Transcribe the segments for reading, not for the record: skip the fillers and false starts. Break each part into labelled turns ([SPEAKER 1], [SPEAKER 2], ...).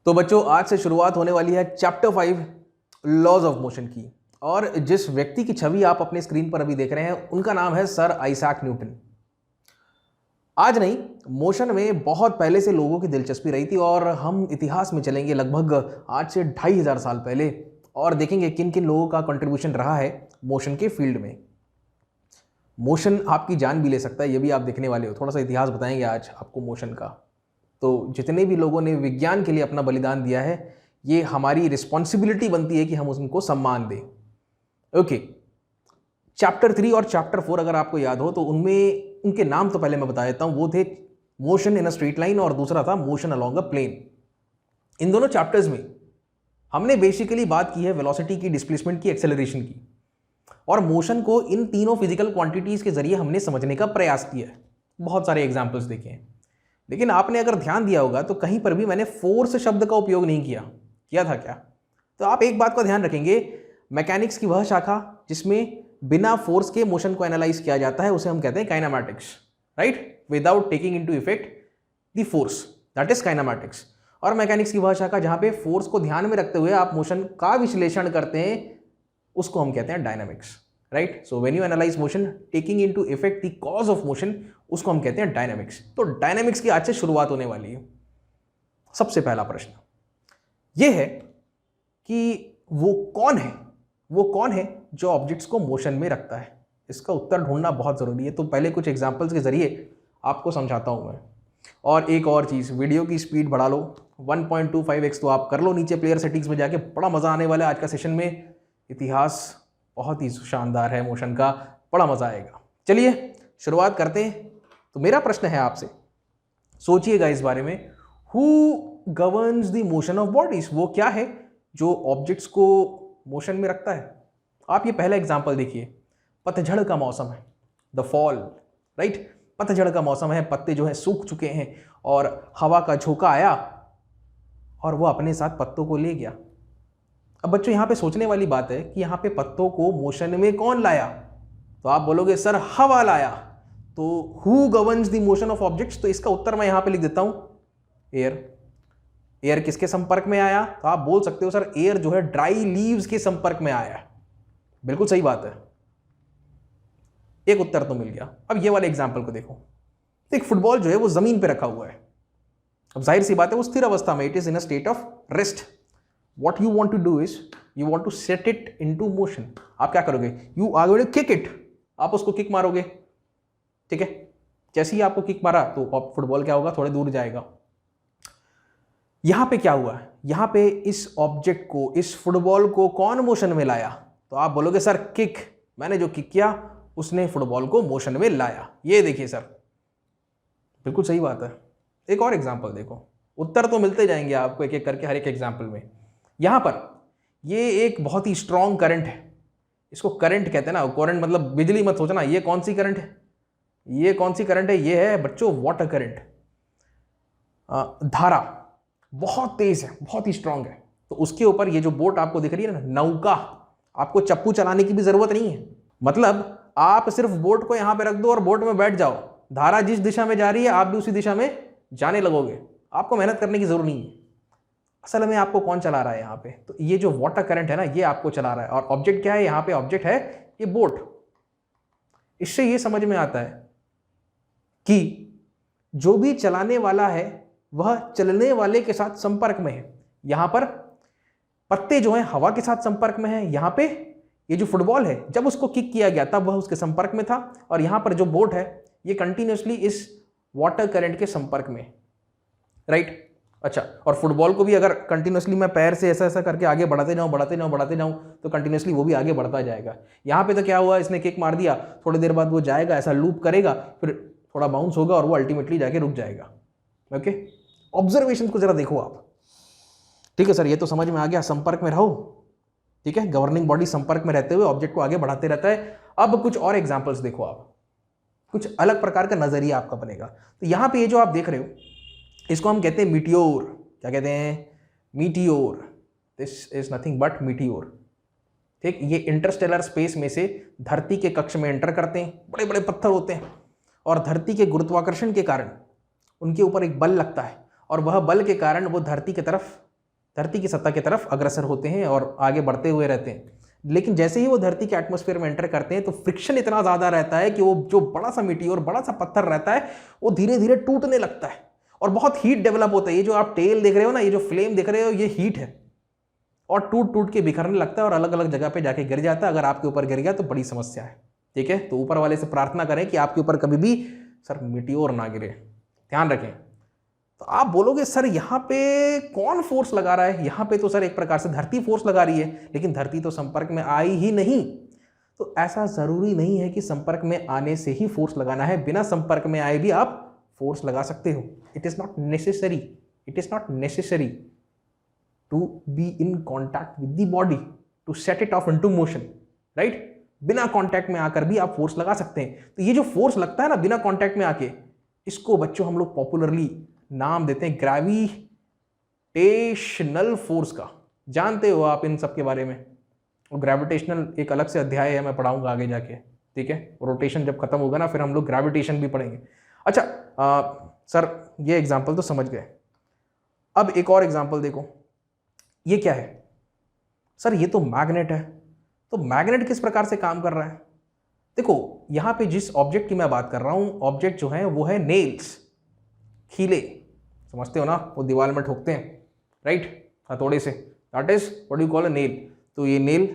[SPEAKER 1] तो बच्चों आज से शुरुआत होने वाली है चैप्टर 5 लॉज ऑफ मोशन की। और जिस व्यक्ति की छवि आप अपने स्क्रीन पर अभी देख रहे हैं उनका नाम है सर आइजैक न्यूटन। आज नहीं, मोशन में बहुत पहले से लोगों की दिलचस्पी रही थी और हम इतिहास में चलेंगे लगभग आज से 2500 साल पहले और देखेंगे किन किन लोगों का कंट्रीब्यूशन रहा है मोशन के फील्ड में। मोशन आपकी जान भी ले सकता है, ये भी आप देखने वाले हो। थोड़ा सा इतिहास बताएंगे आज आपको मोशन का। तो जितने भी लोगों ने विज्ञान के लिए अपना बलिदान दिया है, ये हमारी रिस्पॉन्सिबिलिटी बनती है कि हम उनको सम्मान दें। ओके, चैप्टर 3 और चैप्टर 4 अगर आपको याद हो तो उनमें उनके नाम तो पहले मैं बता देता हूं। वो थे motion in a straight line और दूसरा था मोशन अलोंग अ प्लेन। इन दोनों चैप्टर्स में हमने बेसिकली बात की है वेलोसिटी की, डिस्प्लेसमेंट की, एक्सेलरेशन की, और मोशन को इन तीनों फिजिकल क्वांटिटीज के जरिए हमने समझने का प्रयास किया है। बहुत सारे एग्जाम्पल्स देखे हैं, लेकिन आपने अगर ध्यान दिया होगा तो कहीं पर भी मैंने फोर्स शब्द का उपयोग नहीं किया था क्या? तो आप एक बात का ध्यान रखेंगे, मैकेनिक्स की वह शाखा जिसमें बिना फोर्स के मोशन को एनालाइज किया जाता है उसे हम कहते हैं kinematics, right? Without taking into effect the force, that is kinematics. और मैकेनिक्स की वह शाखा जहां पे फोर्स को ध्यान में रखते हुए आप मोशन का विश्लेषण करते हैं उसको हम कहते हैं dynamics, right? So when you analyse motion taking into effect the cause of motion, उसको हम कहते हैं डायनामिक्स। तो डायनामिक्स की आज से शुरुआत होने वाली है। सबसे पहला प्रश्न यह है कि वो कौन है जो ऑब्जेक्ट्स को मोशन में रखता है? इसका उत्तर ढूंढना बहुत जरूरी है। तो पहले कुछ एग्जांपल्स के जरिए आपको समझाता हूं मैं। और एक और चीज, वीडियो की स्पीड बढ़ा लो, 1.25x तो आप कर लो नीचे प्लेयर सेटिंग्स में जाके। बड़ा मजा आने वाला है आज का सेशन में। इतिहास बहुत ही शानदार है मोशन का, बड़ा मजा आएगा। चलिए शुरुआत करते हैं। तो मेरा प्रश्न है आपसे, सोचिएगा इस बारे में, who governs the motion of bodies? वो क्या है जो ऑब्जेक्ट्स को मोशन में रखता है? आप ये पहला एग्जांपल देखिए, पतझड़ का मौसम है, द फॉल, राइट? पतझड़ का मौसम है, पत्ते जो है सूख चुके हैं और हवा का झोंका आया और वो अपने साथ पत्तों को ले गया। अब बच्चों यहां पे सोचने वाली बात है कि यहां पे पत्तों को मोशन में कौन लाया? तो आप बोलोगे सर हवा लाया। तो who governs the motion of objects? तो इसका उत्तर मैं यहां पे लिख देता हूं, एयर। एयर किसके संपर्क में आया? तो आप बोल सकते हो सर एयर जो है ड्राई लीव्स के संपर्क में आया। बिल्कुल सही बात है, एक उत्तर तो मिल गया। अब ये वाले एग्जांपल को देखो, तो एक फुटबॉल जो है वो जमीन पे रखा हुआ है। अब जाहिर सी बात है वो स्थिर अवस्था में, it is in a state of rest. What you want to do is you want to set it into motion. आप क्या करोगे? You are going to kick it, आप उसको किक मारोगे, ठीक है? जैसे ही आपको किक मारा तो फुटबॉल क्या होगा? थोड़े दूर जाएगा। यहां पे क्या हुआ? यहां पे इस ऑब्जेक्ट को, इस फुटबॉल को कौन मोशन में लाया? तो आप बोलोगे सर किक, मैंने जो किक किया उसने फुटबॉल को मोशन में लाया। ये देखिए सर, बिल्कुल सही बात है। एक और एग्जांपल देखो, उत्तर तो मिलते जाएंगे आपको एक एक करके हर एक एग्जांपल में। यहां पर ये एक बहुत ही स्ट्रॉन्ग करंट है, इसको करंट कहते हैं ना। करंट मतलब बिजली मत सोचना। ये कौन सी करंट है? ये कौन सी करंट है? ये है बच्चों वाटर करंट। धारा बहुत तेज है, बहुत ही स्ट्रांग है। तो उसके ऊपर ये जो बोट आपको दिख रही है ना, नौका, आपको चप्पू चलाने की भी जरूरत नहीं है। मतलब आप सिर्फ बोट को यहां पे रख दो और बोट में बैठ जाओ, धारा जिस दिशा में जा रही है आप भी उसी दिशा में जाने लगोगे। आपको मेहनत करने की जरूरत नहीं है। असल में आपको कौन चला रहा है यहाँ पे? तो ये जो वाटर करंट है ना, ये आपको चला रहा है। और ऑब्जेक्ट क्या है यहाँ पे? ऑब्जेक्ट है ये बोट। इससे ये समझ में आता है कि जो भी चलाने वाला है वह चलने वाले के साथ संपर्क में है। यहां पर पत्ते जो हैं हवा के साथ संपर्क में है। यहां पे ये जो फुटबॉल है जब उसको किक किया गया तब वह उसके संपर्क में था, और यहां पर जो बोट है ये कंटिन्यूअसली इस वाटर करंट के संपर्क में, राइट? अच्छा, और फुटबॉल को भी अगर कंटिन्यूअसली मैं पैर से ऐसा ऐसा करके आगे बढ़ाते जाऊं तो कंटिन्यूअसली वो भी आगे बढ़ता जाएगा। यहां पे तो क्या हुआ, इसने किक मार दिया, थोड़ी देर बाद वो जाएगा, ऐसा लूप करेगा, फिर थोड़ा बाउंस होगा और वो अल्टीमेटली जाके रुक जाएगा। ओके, ऑब्जर्वेशन को जरा देखो आप। ठीक है सर, ये तो समझ में आ गया, संपर्क में रहो, ठीक है? गवर्निंग बॉडी संपर्क में रहते हुए ऑब्जेक्ट को आगे बढ़ाते रहता है। अब कुछ और एग्जांपल्स देखो आप, कुछ अलग प्रकार का नजरिया आपका बनेगा। तो यहां पे ये जो आप देख रहे हो इसको हम कहते हैं मीटियोर। क्या कहते हैं? Meteor. This is nothing but meteor, ठीक? ये इंटरस्टेलर स्पेस में से धरती के कक्ष में एंटर करते हैं। बड़े बड़े पत्थर होते हैं और धरती के गुरुत्वाकर्षण के कारण उनके ऊपर एक बल लगता है और वह बल के कारण वो धरती की तरफ धरती की सतह की तरफ अग्रसर होते हैं और आगे बढ़ते हुए रहते हैं। लेकिन जैसे ही वो धरती के एटमॉस्फेयर में एंटर करते हैं तो फ्रिक्शन इतना ज़्यादा रहता है कि वो जो बड़ा सा मीटियोर, बड़ा सा पत्थर रहता है, वो धीरे धीरे टूटने लगता है और बहुत हीट डेवलप होता है। ये जो आप टेल देख रहे हो ना, ये जो फ्लेम देख रहे हो, ये हीट है और टूट टूट के बिखरने लगता है और अलग अलग जगह पे जाके गिर जाता है। अगर आपके ऊपर गिर गया तो बड़ी समस्या है। ठीक है, तो ऊपर वाले से प्रार्थना करें कि आपके ऊपर कभी भी सर मीटियोर ना गिरे, ध्यान रखें। तो आप बोलोगे सर यहाँ पे कौन फोर्स लगा रहा है? यहाँ पे तो सर एक प्रकार से धरती फोर्स लगा रही है, लेकिन धरती तो संपर्क में आई ही नहीं। तो ऐसा जरूरी नहीं है कि संपर्क में आने से ही फोर्स लगाना है, बिना संपर्क में आए भी आप फोर्स लगा सकते हो। It is not necessary, it is not necessary to be in contact with the body to set it off into motion, right? बिना कॉन्टैक्ट में आकर भी आप फोर्स लगा सकते हैं। तो ये जो फोर्स लगता है ना बिना कॉन्टैक्ट में आके, इसको बच्चों हम लोग पॉपुलरली नाम देते हैं ग्रेविटेशनल फोर्स का। जानते हो आप इन सब के बारे में? और ग्रेविटेशनल एक अलग से अध्याय है, मैं पढ़ाऊंगा आगे जाके, ठीक है? रोटेशन जब खत्म होगा ना, फिर हम लोग ग्रेविटेशन भी पढ़ेंगे। अच्छा सर ये एग्जांपल तो समझ गए, अब एक और एग्जांपल देखो। ये क्या है सर? ये तो मैग्नेट है। तो मैग्नेट किस प्रकार से काम कर रहा है? देखो यहां पे जिस ऑब्जेक्ट की मैं बात कर रहा हूं, ऑब्जेक्ट जो है वो है नेल्स, खीले, समझते हो ना? वो दीवार में ठोकते हैं, राइट, हथौड़े से, that is what you call a nail. तो ये नेल,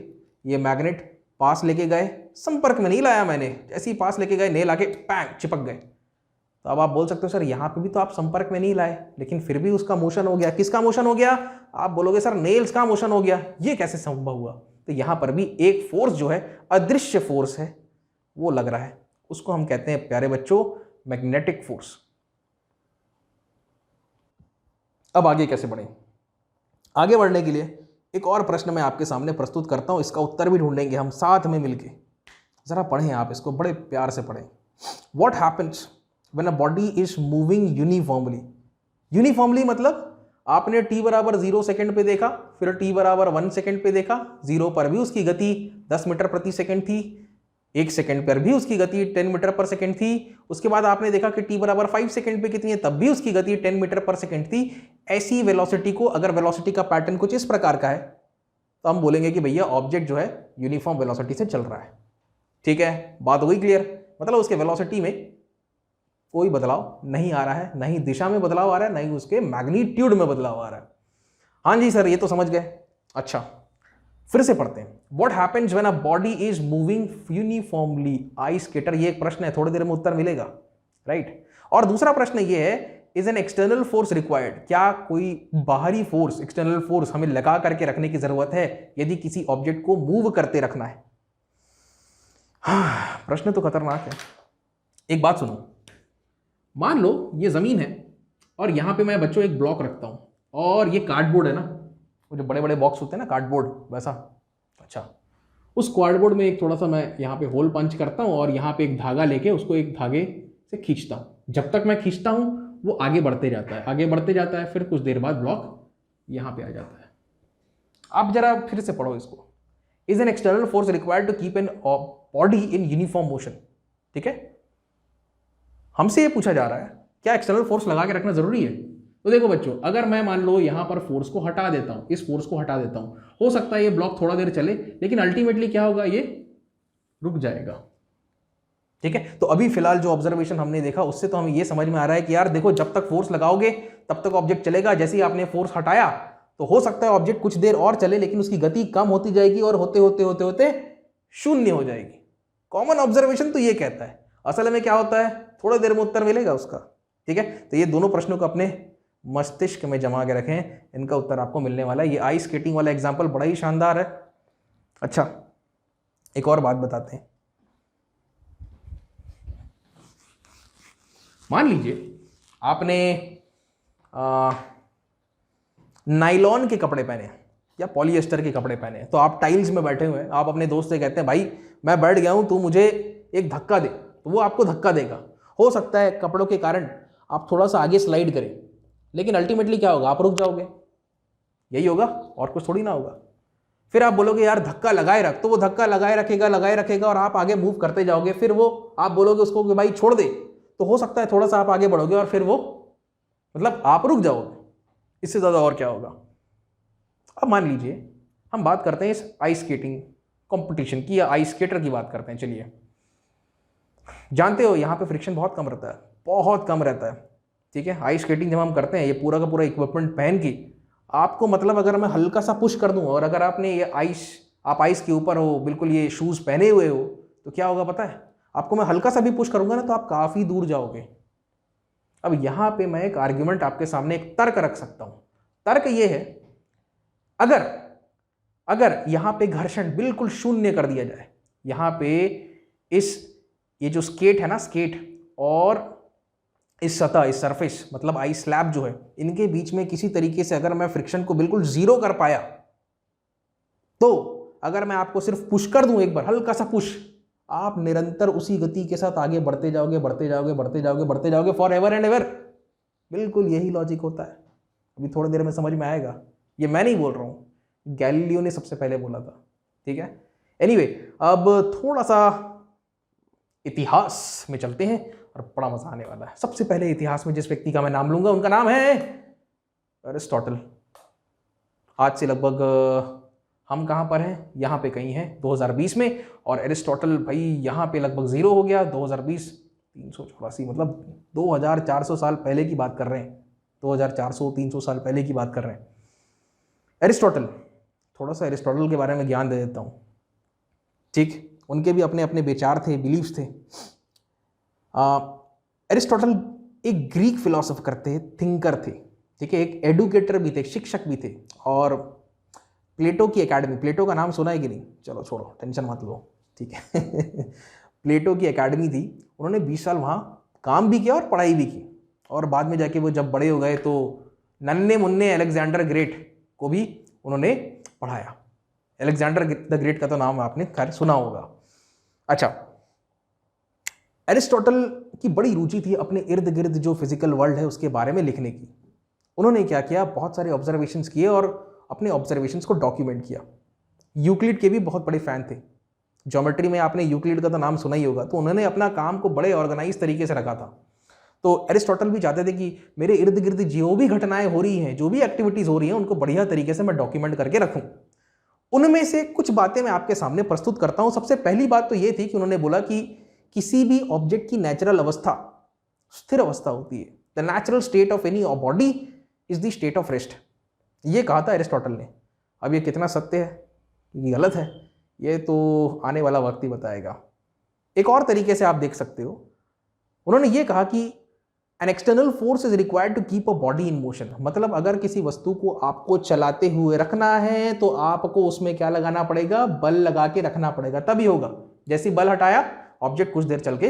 [SPEAKER 1] ये मैग्नेट पास लेके गए, संपर्क में नहीं लाया मैंने, जैसे ही पास लेके गए नेल आके पैंग चिपक गए। तो अब आप बोल सकते हो सर यहाँ पे भी तो आप संपर्क में नहीं लाए, लेकिन फिर भी उसका मोशन हो गया। किसका मोशन हो गया? आप बोलोगे सर नेल्स का मोशन हो गया। ये कैसे संभव हुआ? तो यहाँ पर भी एक फोर्स जो है, अदृश्य फोर्स है, वो लग रहा है। उसको हम कहते हैं प्यारे बच्चों मैग्नेटिक फोर्स। अब आगे कैसे बढ़ें? आगे बढ़ने के लिए एक और प्रश्न मैं आपके सामने प्रस्तुत करता हूं, इसका उत्तर भी ढूंढेंगे हम साथ में मिलके। जरा पढ़ें आप इसको, बड़े प्यार से पढ़ें। What happens when a body is moving uniformly? Uniformly मतलब आपने t बराबर 0 सेकंड पे देखा, फिर t बराबर 1 सेकंड पे देखा, 0 पर भी उसकी गति 10 मीटर प्रति सेकंड थी, 1 सेकंड पर भी उसकी गति 10 मीटर पर सेकंड थी। उसके बाद आपने देखा कि t बराबर 5 सेकंड पे कितनी है, तब भी उसकी गति 10 मीटर पर सेकंड थी। ऐसी वेलोसिटी को, अगर वेलोसिटी का पैटर्न कुछ इस प्रकार का है, तो हम बोलेंगे कि भैया ऑब्जेक्ट जो है यूनिफॉर्म वेलोसिटी से चल रहा है। ठीक है, बात हो गई क्लियर? मतलब उसके वेलोसिटी में कोई बदलाव नहीं आ रहा है, ना ही दिशा में बदलाव आ रहा है, ना ही उसके मैग्नीट्यूड में बदलाव आ रहा है। हाँ जी सर, ये तो समझ गए। अच्छा फिर से पढ़ते हैं। What happens when a body is moving uniformly? Ice skater, ये एक प्रश्न है, थोड़ी देर में उत्तर मिलेगा, राइट? और दूसरा प्रश्न ये है, is an external force required? क्या कोई बाहरी फोर्स, एक्सटर्नल फोर्स हमें लगा करके रखने की जरूरत है यदि किसी ऑब्जेक्ट को मूव करते रखना है? हाँ, प्रश्न तो खतरनाक है। एक बात सुनो, मान लो ये जमीन है और यहां पे मैं बच्चों एक ब्लॉक रखता हूं, और ये कार्डबोर्ड है ना, वो जो बड़े बड़े बॉक्स होते हैं ना कार्डबोर्ड वैसा। अच्छा, उस कार्डबोर्ड में एक थोड़ा सा मैं यहाँ पे होल पंच करता हूँ और यहाँ पे एक धागा लेके उसको एक धागे से खींचता हूँ। जब तक मैं खींचता हूँ वो आगे बढ़ते जाता है, आगे बढ़ते जाता है, फिर कुछ देर बाद ब्लॉक यहाँ पे आ जाता है। आप जरा फिर से पढ़ो इसको। Is an external force required to keep an body in uniform motion? ठीक है, हमसे ये पूछा जा रहा है क्या एक्सटर्नल फोर्स लगा के रखना जरूरी है? तो देखो बच्चों, अगर मैं मान लो यहां पर फोर्स को हटा देता हूं, इस फोर्स को हटा देता हूं, हो सकता है ये ब्लॉक थोड़ा देर चले, लेकिन अल्टीमेटली क्या होगा, ये रुक जाएगा। ठीक है, तो अभी फिलहाल जो ऑब्जर्वेशन हमने देखा उससे तो हमें ये समझ में आ रहा है कि यार देखो, जब तक फोर्स लगाओगे तब तक ऑब्जेक्ट चलेगा। जैसे ही आपने फोर्स हटाया तो हो सकता है ऑब्जेक्ट कुछ देर और चले, लेकिन उसकी गति कम होती जाएगी और होते होते होते होते शून्य हो जाएगी। कॉमन ऑब्जर्वेशन तो ये कहता है। असल में क्या होता है, थोड़ी देर में उत्तर मिलेगा उसका। ठीक है, तो ये दोनों प्रश्नों को अपने मस्तिष्क में जमा के रखें, इनका उत्तर आपको मिलने वाला है। ये आइस स्केटिंग वाला एग्जाम्पल बड़ा ही शानदार है। अच्छा, एक और बात बताते हैं। मान लीजिए आपने नाइलॉन के कपड़े पहने या पॉलिएस्टर के कपड़े पहने, तो आप टाइल्स में बैठे हुए हैं, आप अपने दोस्त से कहते हैं भाई मैं बैठ गया हूं, तू मुझे एक धक्का दे, तो वो आपको धक्का देगा। हो सकता है कपड़ों के कारण आप थोड़ा सा आगे स्लाइड करें, लेकिन अल्टीमेटली क्या होगा, आप रुक जाओगे। यही होगा और कुछ थोड़ी ना होगा। फिर आप बोलोगे यार धक्का लगाए रख, तो वो धक्का लगाए रखेगा और आप आगे मूव करते जाओगे। फिर वो आप बोलोगे उसको कि भाई छोड़ दे, तो हो सकता है थोड़ा सा आप आगे बढ़ोगे और फिर वो मतलब आप रुक जाओगे। इससे ज्यादा और क्या होगा। अब मान लीजिए हम बात करते हैं इस आइस स्केटिंग कंपटीशन की या आइस स्केटर की बात करते हैं। चलिए, जानते हो यहाँ पे फ्रिक्शन बहुत कम रहता है, बहुत कम रहता है। ठीक है, आइस स्केटिंग जब हम करते हैं ये पूरा का पूरा इक्विपमेंट पहन के, आपको मतलब अगर मैं हल्का सा पुश कर दूं और अगर आपने ये आप आइस के ऊपर हो, बिल्कुल ये शूज़ पहने हुए हो, तो क्या होगा पता है आपको? मैं हल्का सा भी पुश करूंगा ना तो आप काफ़ी दूर जाओगे। अब यहाँ पे मैं एक आर्ग्यूमेंट आपके सामने, एक तर्क रख सकता हूँ। तर्क ये है, अगर अगर यहाँ पे घर्षण बिल्कुल शून्य कर दिया जाए, यहाँ पे ये जो स्केट है ना, स्केट और इस सतह, इस सरफेस मतलब आइस स्लैब जो है, इनके बीच में किसी तरीके से अगर मैं फ्रिक्शन को बिल्कुल जीरो कर पाया, तो अगर मैं आपको सिर्फ पुश कर दूं, एक बार हल्का सा पुश, आप निरंतर उसी गति के साथ आगे बढ़ते जाओगे, बढ़ते जाओगे, बढ़ते जाओगे, बढ़ते जाओगे फॉर एवर एंड एवर। बिल्कुल यही लॉजिक होता है। अभी थोड़ी देर में समझ में आएगा। ये मैं नहीं बोल रहा हूं, गैलीलियो ने सबसे पहले बोला था। ठीक है, एनीवे, अब थोड़ा सा इतिहास में चलते हैं और बड़ा मजा आने वाला है। सबसे पहले इतिहास में जिस व्यक्ति का मैं नाम लूंगा उनका नाम है एरिस्टोटल। आज से लगभग हम कहाँ पर हैं? यहाँ पे कहीं हैं 2020 में, और एरिस्टोटल भाई यहाँ पे लगभग 0 हो गया। 2020 384, मतलब 2400 साल पहले की बात कर रहे हैं। 2400-300 साल पहले की बात कर रहे हैं। एरिस्टोटल, थोड़ा सा एरिस्टोटल के बारे में ज्ञान दे देता हूँ। ठीक, उनके भी अपने अपने विचार थे, बिलीव्स थे। एरिस्टोटल एक ग्रीक फिलोसोफर थे, थिंकर थे। ठीक है, एक एडुकेटर भी थे, शिक्षक भी थे। और प्लेटो की एकेडमी, प्लेटो का नाम सुना है कि नहीं? चलो छोड़ो, टेंशन मत लो। ठीक है प्लेटो की एकेडमी थी, उन्होंने 20 साल वहाँ काम भी किया और पढ़ाई भी की। और बाद में जाके वो जब बड़े हो गए तो नन्हे मुन्ने अलेक्जेंडर ग्रेट को भी उन्होंने पढ़ाया। अलेक्जेंडर द ग्रेट का तो नाम आपने खैर सुना होगा। अच्छा, एरिस्टोटल की बड़ी रुचि थी अपने इर्द गिर्द जो फिजिकल वर्ल्ड है उसके बारे में लिखने की। उन्होंने क्या किया, बहुत सारे ऑब्जर्वेशंस किए और अपने ऑब्जर्वेशंस को डॉक्यूमेंट किया। यूक्लिड के भी बहुत बड़े फैन थे। ज्योमेट्री में आपने यूक्लिड का तो नाम सुना ही होगा। तो उन्होंने अपना काम को बड़े ऑर्गेनाइज तरीके से रखा था। तो एरिस्टोटल भी चाहते थे कि मेरे इर्द गिर्द जो भी घटनाएं हो रही हैं, जो भी एक्टिविटीज हो रही हैं, उनको बढ़िया तरीके से मैं डॉक्यूमेंट करके रखूं। उनमें से कुछ बातें मैं आपके सामने प्रस्तुत करता हूं। सबसे पहली बात तो ये थी कि उन्होंने बोला कि किसी भी ऑब्जेक्ट की नेचुरल अवस्था स्थिर अवस्था होती है। The natural state of any body is the state of rest. ये कहा था एरिस्टोटल ने। अब ये कितना सत्य है, ये गलत है, ये तो आने वाला वक्त ही बताएगा। एक और तरीके से आप देख सकते हो, उन्होंने ये कहा कि an external force is required to keep a body in motion. मतलब अगर किसी वस्तु को आपको चलाते हुए रखना है तो आपको उसमें क्या लगाना पड़ेगा? बल लगा के रखना पड़ेगा, तभी होगा। जैसे बल हटाया, ऑब्जेक्ट कुछ देर चल के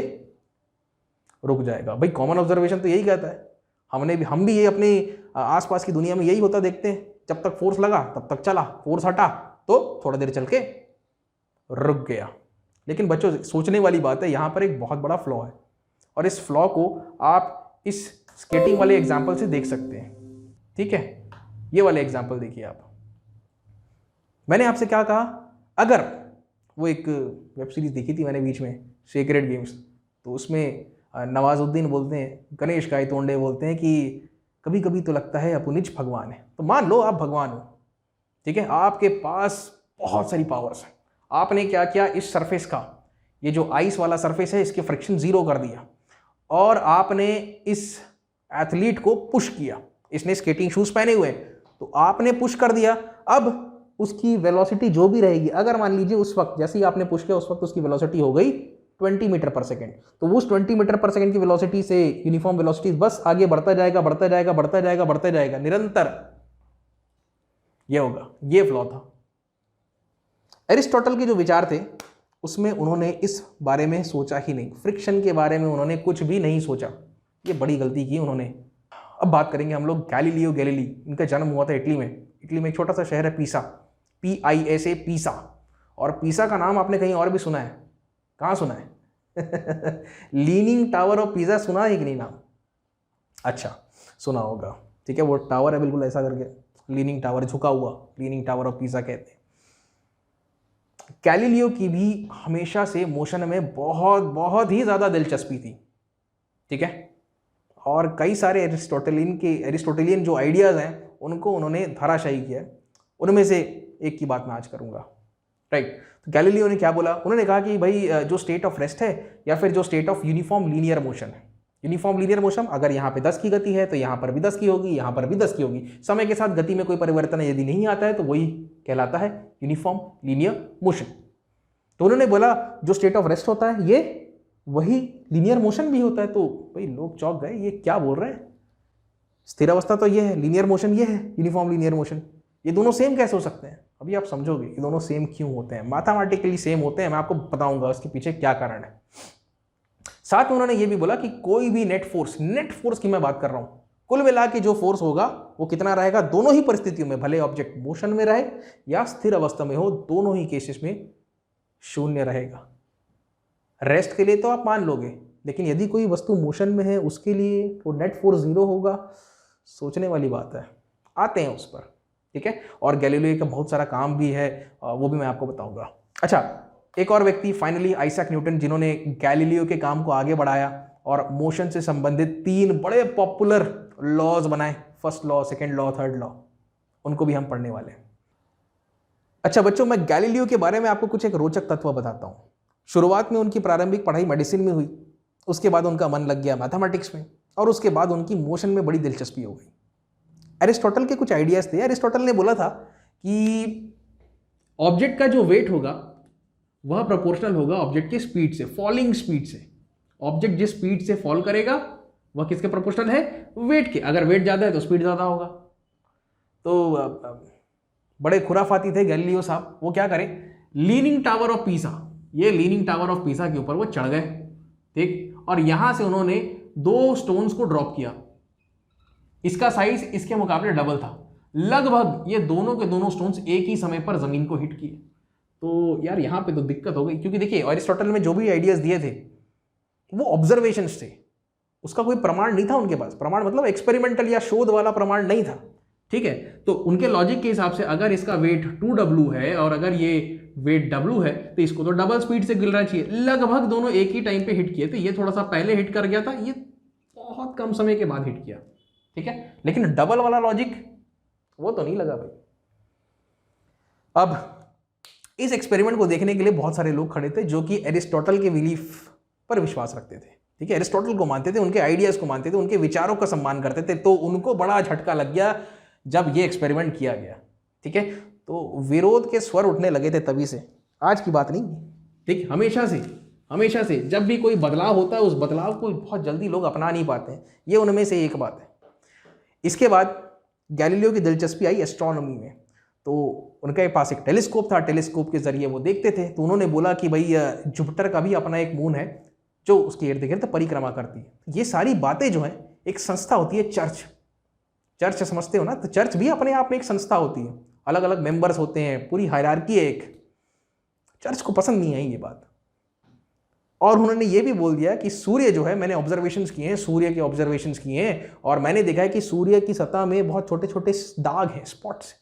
[SPEAKER 1] रुक जाएगा। भाई कॉमन ऑब्जर्वेशन तो यही कहता है। हम भी ये अपने आसपास की दुनिया में यही होता देखते हैं। जब तक फोर्स लगा तब तक चला, फोर्स हटा तो थोड़ा देर चल के रुक गया। लेकिन बच्चों, सोचने वाली बात है, यहां पर एक बहुत बड़ा फ्लॉ है और इस फ्लॉ को आप इस स्केटिंग वाले एग्जाम्पल से देख सकते हैं। ठीक है, ये वाले एग्जाम्पल देखिए आप। मैंने आपसे क्या कहा? अगर वो एक वेब सीरीज देखी थी मैंने बीच में, सेक्रेड गेम्स, तो उसमें नवाजुद्दीन बोलते हैं, गणेश गायतोंडे बोलते हैं कि कभी कभी तो लगता है अपुनिज भगवान है। तो मान लो आप भगवान हो, ठीक है, आपके पास बहुत सारी पावर्स हैं। आपने क्या किया, इस सरफेस का, ये जो आइस वाला सरफेस है, इसके फ्रिक्शन 0 कर दिया और आपने इस एथलीट को पुश किया। इसने स्केटिंग शूज पहने हुए हैं, तो आपने पुश कर दिया। अब उसकी वेलोसिटी जो भी रहेगी, अगर मान लीजिए उस वक्त जैसे ही आपने पुश किया उस वक्त उसकी वेलोसिटी हो गई 20 मीटर पर सेकेंड, तो उस 20 मीटर पर सेकेंड की वेलोसिटी से यूनिफॉर्म वेलोसिटी बस आगे बढ़ता जाएगा, बढ़ता जाएगा, बढ़ता जाएगा, बढ़ता जाएगा निरंतर। यह होगा, यह फ्लॉ था। एरिस्टोटल के जो विचार थे उसमें उन्होंने इस बारे में सोचा ही नहीं, फ्रिक्शन के बारे में उन्होंने कुछ भी नहीं सोचा। ये बड़ी गलती की उन्होंने। अब बात करेंगे हम लोग गैलीलियो गैलीली। इनका जन्म हुआ था इटली में। इटली में एक छोटा सा शहर है पीसा, PISA, पीसा। और पीसा का नाम आपने कहीं और भी सुना है? कहाँ सुना है? लीनिंग टावर ऑफ पीसा सुना है कि नहीं नाम? अच्छा, सुना होगा। ठीक है, वो टावर है बिल्कुल ऐसा करके, लीनिंग टावर, झुका हुआ, लीनिंग टावर ऑफ पीसा कहते हैं। गैलीलियो की भी हमेशा से मोशन में बहुत बहुत ही ज़्यादा दिलचस्पी थी। ठीक है, और कई सारे एरिस्टोटेलियन जो आइडियाज़ हैं उनको उन्होंने धराशायी किया। उनमें से एक की बात मैं आज करूंगा, राइट। तो गैलीलियो ने क्या बोला, उन्होंने कहा कि भाई जो स्टेट ऑफ रेस्ट है या फिर जो state of uniform linear motion है, यूनिफॉर्म लीनियर मोशन, अगर यहाँ पे 10 की गति है तो यहाँ पर भी 10 की होगी, यहाँ पर भी 10 की होगी। समय के साथ गति में कोई परिवर्तन यदि नहीं आता है तो वही कहलाता है यूनिफॉर्म लीनियर मोशन। तो उन्होंने बोला जो स्टेट ऑफ रेस्ट होता है ये वही लीनियर मोशन भी होता है। तो भाई लोग चौंक गए, ये क्या बोल रहे हैं, स्थिर अवस्था तो ये है, लीनियर मोशन ये है, यूनिफॉर्म लीनियर मोशन, ये दोनों सेम कैसे हो सकते हैं। अभी आप समझोगे ये दोनों सेम क्यों होते हैं, मैथमेटिकली सेम होते हैं, मैं आपको बताऊंगा उसके पीछे क्या कारण है। साथ में उन्होंने ये भी बोला कि कोई भी नेट फोर्स की मैं बात कर रहा हूं, कुल मिला के जो फोर्स होगा वो कितना रहेगा, दोनों ही परिस्थितियों में, भले ऑब्जेक्ट मोशन में रहे या स्थिर अवस्था में हो, दोनों ही केसेस में शून्य रहेगा। रेस्ट के लिए तो आप मान लोगे, लेकिन यदि कोई वस्तु मोशन में है उसके लिए वो नेट फोर्स 0 होगा, सोचने वाली बात है। आते हैं उस पर, ठीक है। और गैलीलियो का बहुत सारा काम भी है, वो भी मैं आपको बताऊंगा। अच्छा, एक और व्यक्ति फाइनली आइजैक न्यूटन, जिन्होंने गैलीलियो के काम को आगे बढ़ाया और मोशन से संबंधित 3 बड़े पॉपुलर लॉज बनाए, first law, second law, third law, उनको भी हम पढ़ने वाले हैं। अच्छा बच्चों, मैं गैलीलियो के बारे में आपको कुछ एक रोचक तत्व बताता हूं। शुरुआत में उनकी प्रारंभिक पढ़ाई मेडिसिन में हुई, उसके बाद उनका मन लग गया मैथमेटिक्स में, और उसके बाद उनकी मोशन में बड़ी दिलचस्पी हो गई। एरिस्टोटल के कुछ आइडियाज थे। एरिस्टोटल ने बोला था कि ऑब्जेक्ट का जो वेट होगा वह प्रोपोर्शनल होगा ऑब्जेक्ट की स्पीड से, फॉलिंग स्पीड से। ऑब्जेक्ट जिस स्पीड से फॉल करेगा वह किसके प्रोपोर्शनल है, वेट के। अगर वेट ज्यादा है तो स्पीड ज्यादा होगा। तो बड़े खुराफाती थे गैलीलियो साहब। वो क्या करें, लीनिंग टावर ऑफ पीसा, ये लीनिंग टावर ऑफ पीसा के ऊपर वो चढ़ गए, ठीक। और यहां से उन्होंने 2 स्टोन्स को ड्रॉप किया, इसका साइज इसके मुकाबले डबल था लगभग। ये दोनों के दोनों स्टोन्स एक ही समय पर जमीन को हिट किए। तो यार यहां पे तो दिक्कत हो गई, क्योंकि देखिए एरिस्टोटल में जो भी आइडियाज दिए थे वो ऑब्जर्वेशंस थे, उसका कोई प्रमाण नहीं था उनके पास। प्रमाण मतलब एक्सपेरिमेंटल या शोध वाला प्रमाण नहीं था, ठीक है। तो उनके लॉजिक के हिसाब से अगर इसका वेट 2W है और अगर ये वेट W है तो इसको तो डबल स्पीड से गिरना चाहिए। लगभग दोनों एक ही टाइम पे हिट किए थे। ये थोड़ा सा पहले हिट कर गया था, ये बहुत कम समय के बाद हिट किया, ठीक है। लेकिन डबल वाला लॉजिक वो तो नहीं लगा भाई। अब इस एक्सपेरिमेंट को देखने के लिए बहुत सारे लोग खड़े थे जो कि एरिस्टोटल के बिलीफ पर विश्वास रखते थे, ठीक है। एरिस्टोटल को मानते थे, उनके आइडियाज को मानते थे, उनके विचारों का सम्मान करते थे। तो उनको बड़ा झटका लग गया जब ये एक्सपेरिमेंट किया गया, ठीक है। तो विरोध के स्वर उठने लगे थे तभी से, आज की बात नहीं, ठीक। हमेशा से जब भी कोई बदलाव होता है उस बदलाव को बहुत जल्दी लोग अपना नहीं पाते हैं, ये उनमें से एक बात है। इसके बाद गैलीलियो की दिलचस्पी आई एस्ट्रोनॉमी में। तो उनके पास एक टेलीस्कोप था, टेलीस्कोप के जरिए वो देखते थे। तो उन्होंने बोला कि भाई जुपिटर का भी अपना एक मून है जो उसके इर्द गिर्द परिक्रमा करती है। ये सारी बातें जो है, एक संस्था होती है चर्च समझते हो ना, तो चर्च भी अपने आप में एक संस्था होती है, अलग अलग मेंबर्स होते हैं, पूरी हायरार्की है एक। चर्च को पसंद नहीं आई ये बात, और उन्होंने ये भी बोल दिया कि सूर्य जो है, मैंने ऑब्जर्वेशंस किए हैं, सूर्य के ऑब्जर्वेशंस किए हैं, और मैंने देखा है कि सूर्य की सतह में बहुत छोटे छोटे दाग हैं, स्पॉट्स।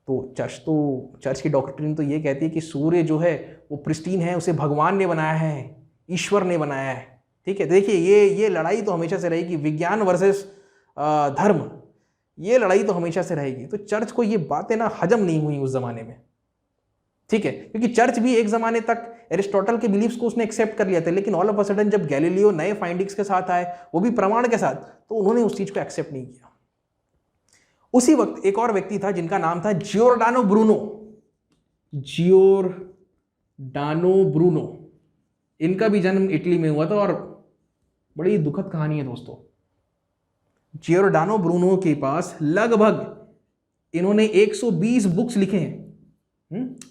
[SPEAKER 1] तो चर्च की डॉक्ट्रिन तो ये कहती है कि सूर्य जो है वो प्रिस्टीन है, उसे भगवान ने बनाया है, ईश्वर ने बनाया है, ठीक है। देखिए ये लड़ाई तो हमेशा से रहेगी, विज्ञान वर्सेस धर्म, ये लड़ाई तो हमेशा से रहेगी। तो चर्च को ये बातें ना हजम नहीं हुई उस जमाने में, ठीक है, क्योंकि चर्च भी एक जमाने तक एरिस्टोटल के बिलीफ्स को उसने एक्सेप्ट कर लिया था, लेकिन ऑल ऑफ अ सडन जब गैलीलियो नए फाइंडिंग्स के साथ आए, वो भी प्रमाण के साथ, तो उन्होंने उस चीज को एक्सेप्ट नहीं किया। उसी वक्त एक और व्यक्ति था जिनका नाम था जियोर्डानो ब्रूनो। इनका भी जन्म इटली में हुआ था, और बड़ी दुखद कहानी है दोस्तों। जियोर्डानो ब्रूनो के पास लगभग इन्होंने 120 बुक्स लिखे हैं।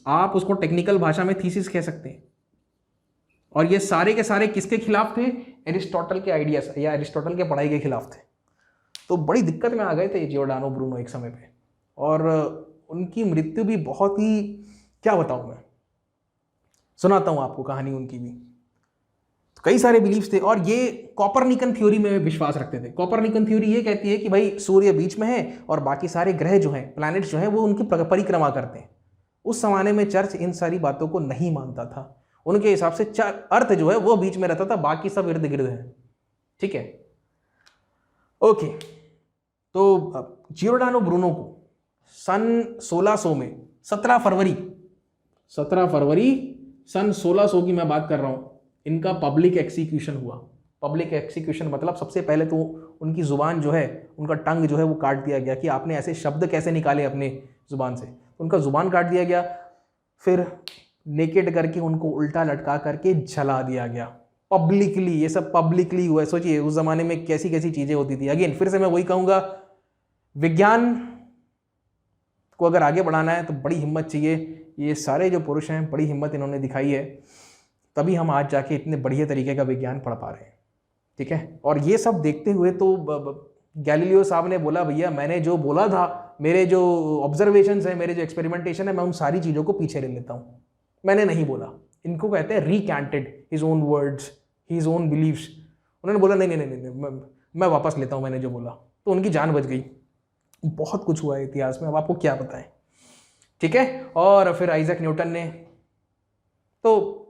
[SPEAKER 1] आप उसको टेक्निकल भाषा में थीसिस कह सकते हैं। और ये सारे के सारे किसके खिलाफ थे? एरिस्टोटल के आइडियाज या एरिस्टोटल के पढ़ाई के खिलाफ थे। तो बड़ी दिक्कत में आ गए थे जियोर्डानो ब्रूनो एक समय पे, और उनकी मृत्यु भी बहुत ही, क्या बताऊं मैं, सुनाता हूं आपको कहानी उनकी भी। तो कई सारे बिलीफ्स थे, और ये कॉपरनिकन थ्योरी में विश्वास रखते थे। कॉपरनिकन थ्योरी ये कहती है कि भाई सूर्य बीच में है और बाकी सारे ग्रह जो हैं, प्लैनेट्स जो हैं, वो उनकी परिक्रमा करते हैं। उस जमाने में चर्च इन सारी बातों को नहीं मानता था। उनके हिसाब से अर्थ जो है वो बीच में रहता था, बाकी सब इर्द गिर्द है, ठीक है। ओके, तो जियोर्डानो ब्रूनो को सन 1600 में 17 फरवरी सन 1600 की मैं बात कर रहा हूं, इनका पब्लिक एक्सिक्यूशन हुआ। पब्लिक एक्सिक्यूशन मतलब सबसे पहले तो उनकी जुबान जो है, उनका टंग जो है वो काट दिया गया कि आपने ऐसे शब्द कैसे निकाले अपने जुबान से, उनका जुबान काट दिया गया। फिर नेकेड करके उनको उल्टा लटका करके जला दिया गया पब्लिकली। ये सब पब्लिकली हुआ है। सोचिए उस जमाने में कैसी कैसी चीजें होती थी। अगेन फिर से मैं वही कहूंगा, विज्ञान को अगर आगे बढ़ाना है तो बड़ी हिम्मत चाहिए। ये सारे जो पुरुष हैं बड़ी हिम्मत इन्होंने दिखाई है, तभी हम आज जाके इतने बढ़िया तरीके का विज्ञान पढ़ पा रहे हैं। ठीक है, और ये सब देखते हुए तो गैलीलियो साहब ने बोला, भैया मैंने जो बोला था, मेरे जो ऑब्जर्वेशंस है, मेरे जो एक्सपेरिमेंटेशन है, मैं उन सारी चीज़ों को पीछे ले लेता हूँ, मैंने नहीं बोला। इनको कहते हैं recanted his own words, his own believes. उन्होंने बोला नहीं नहीं नहीं, नहीं मैं वापस लेता हूँ मैंने जो बोला, तो उनकी जान बच गई। बहुत कुछ हुआ है इतिहास में, अब आपको क्या बताएं। ठीक है, और फिर आइजैक न्यूटन ने, तो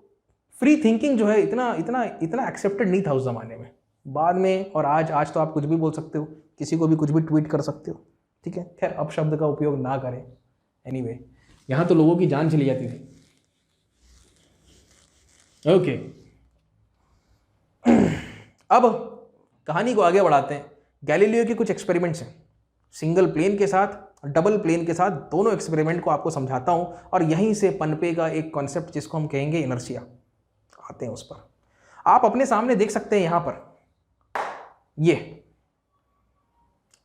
[SPEAKER 1] फ्री थिंकिंग जो है इतना इतना इतना एक्सेप्टेड नहीं था उस जमाने में। बाद में और आज तो आप कुछ भी बोल सकते हो, किसी को भी कुछ भी ट्वीट कर सकते हो। ठीक है, खैर अब शब्द का उपयोग ना करें। एनीवे, यहां तो लोगों की जान चली जाती थी। ओके, अब कहानी को आगे बढ़ाते हैं। गैलीलियो के कुछ एक्सपेरिमेंट्स हैं, सिंगल प्लेन के साथ, डबल प्लेन के साथ, दोनों एक्सपेरिमेंट को आपको समझाता हूं, और यहीं से पनपेगा एक कॉन्सेप्ट जिसको हम कहेंगे इनर्शिया। आते हैं उस पर। आप अपने सामने देख सकते हैं, यहां पर ये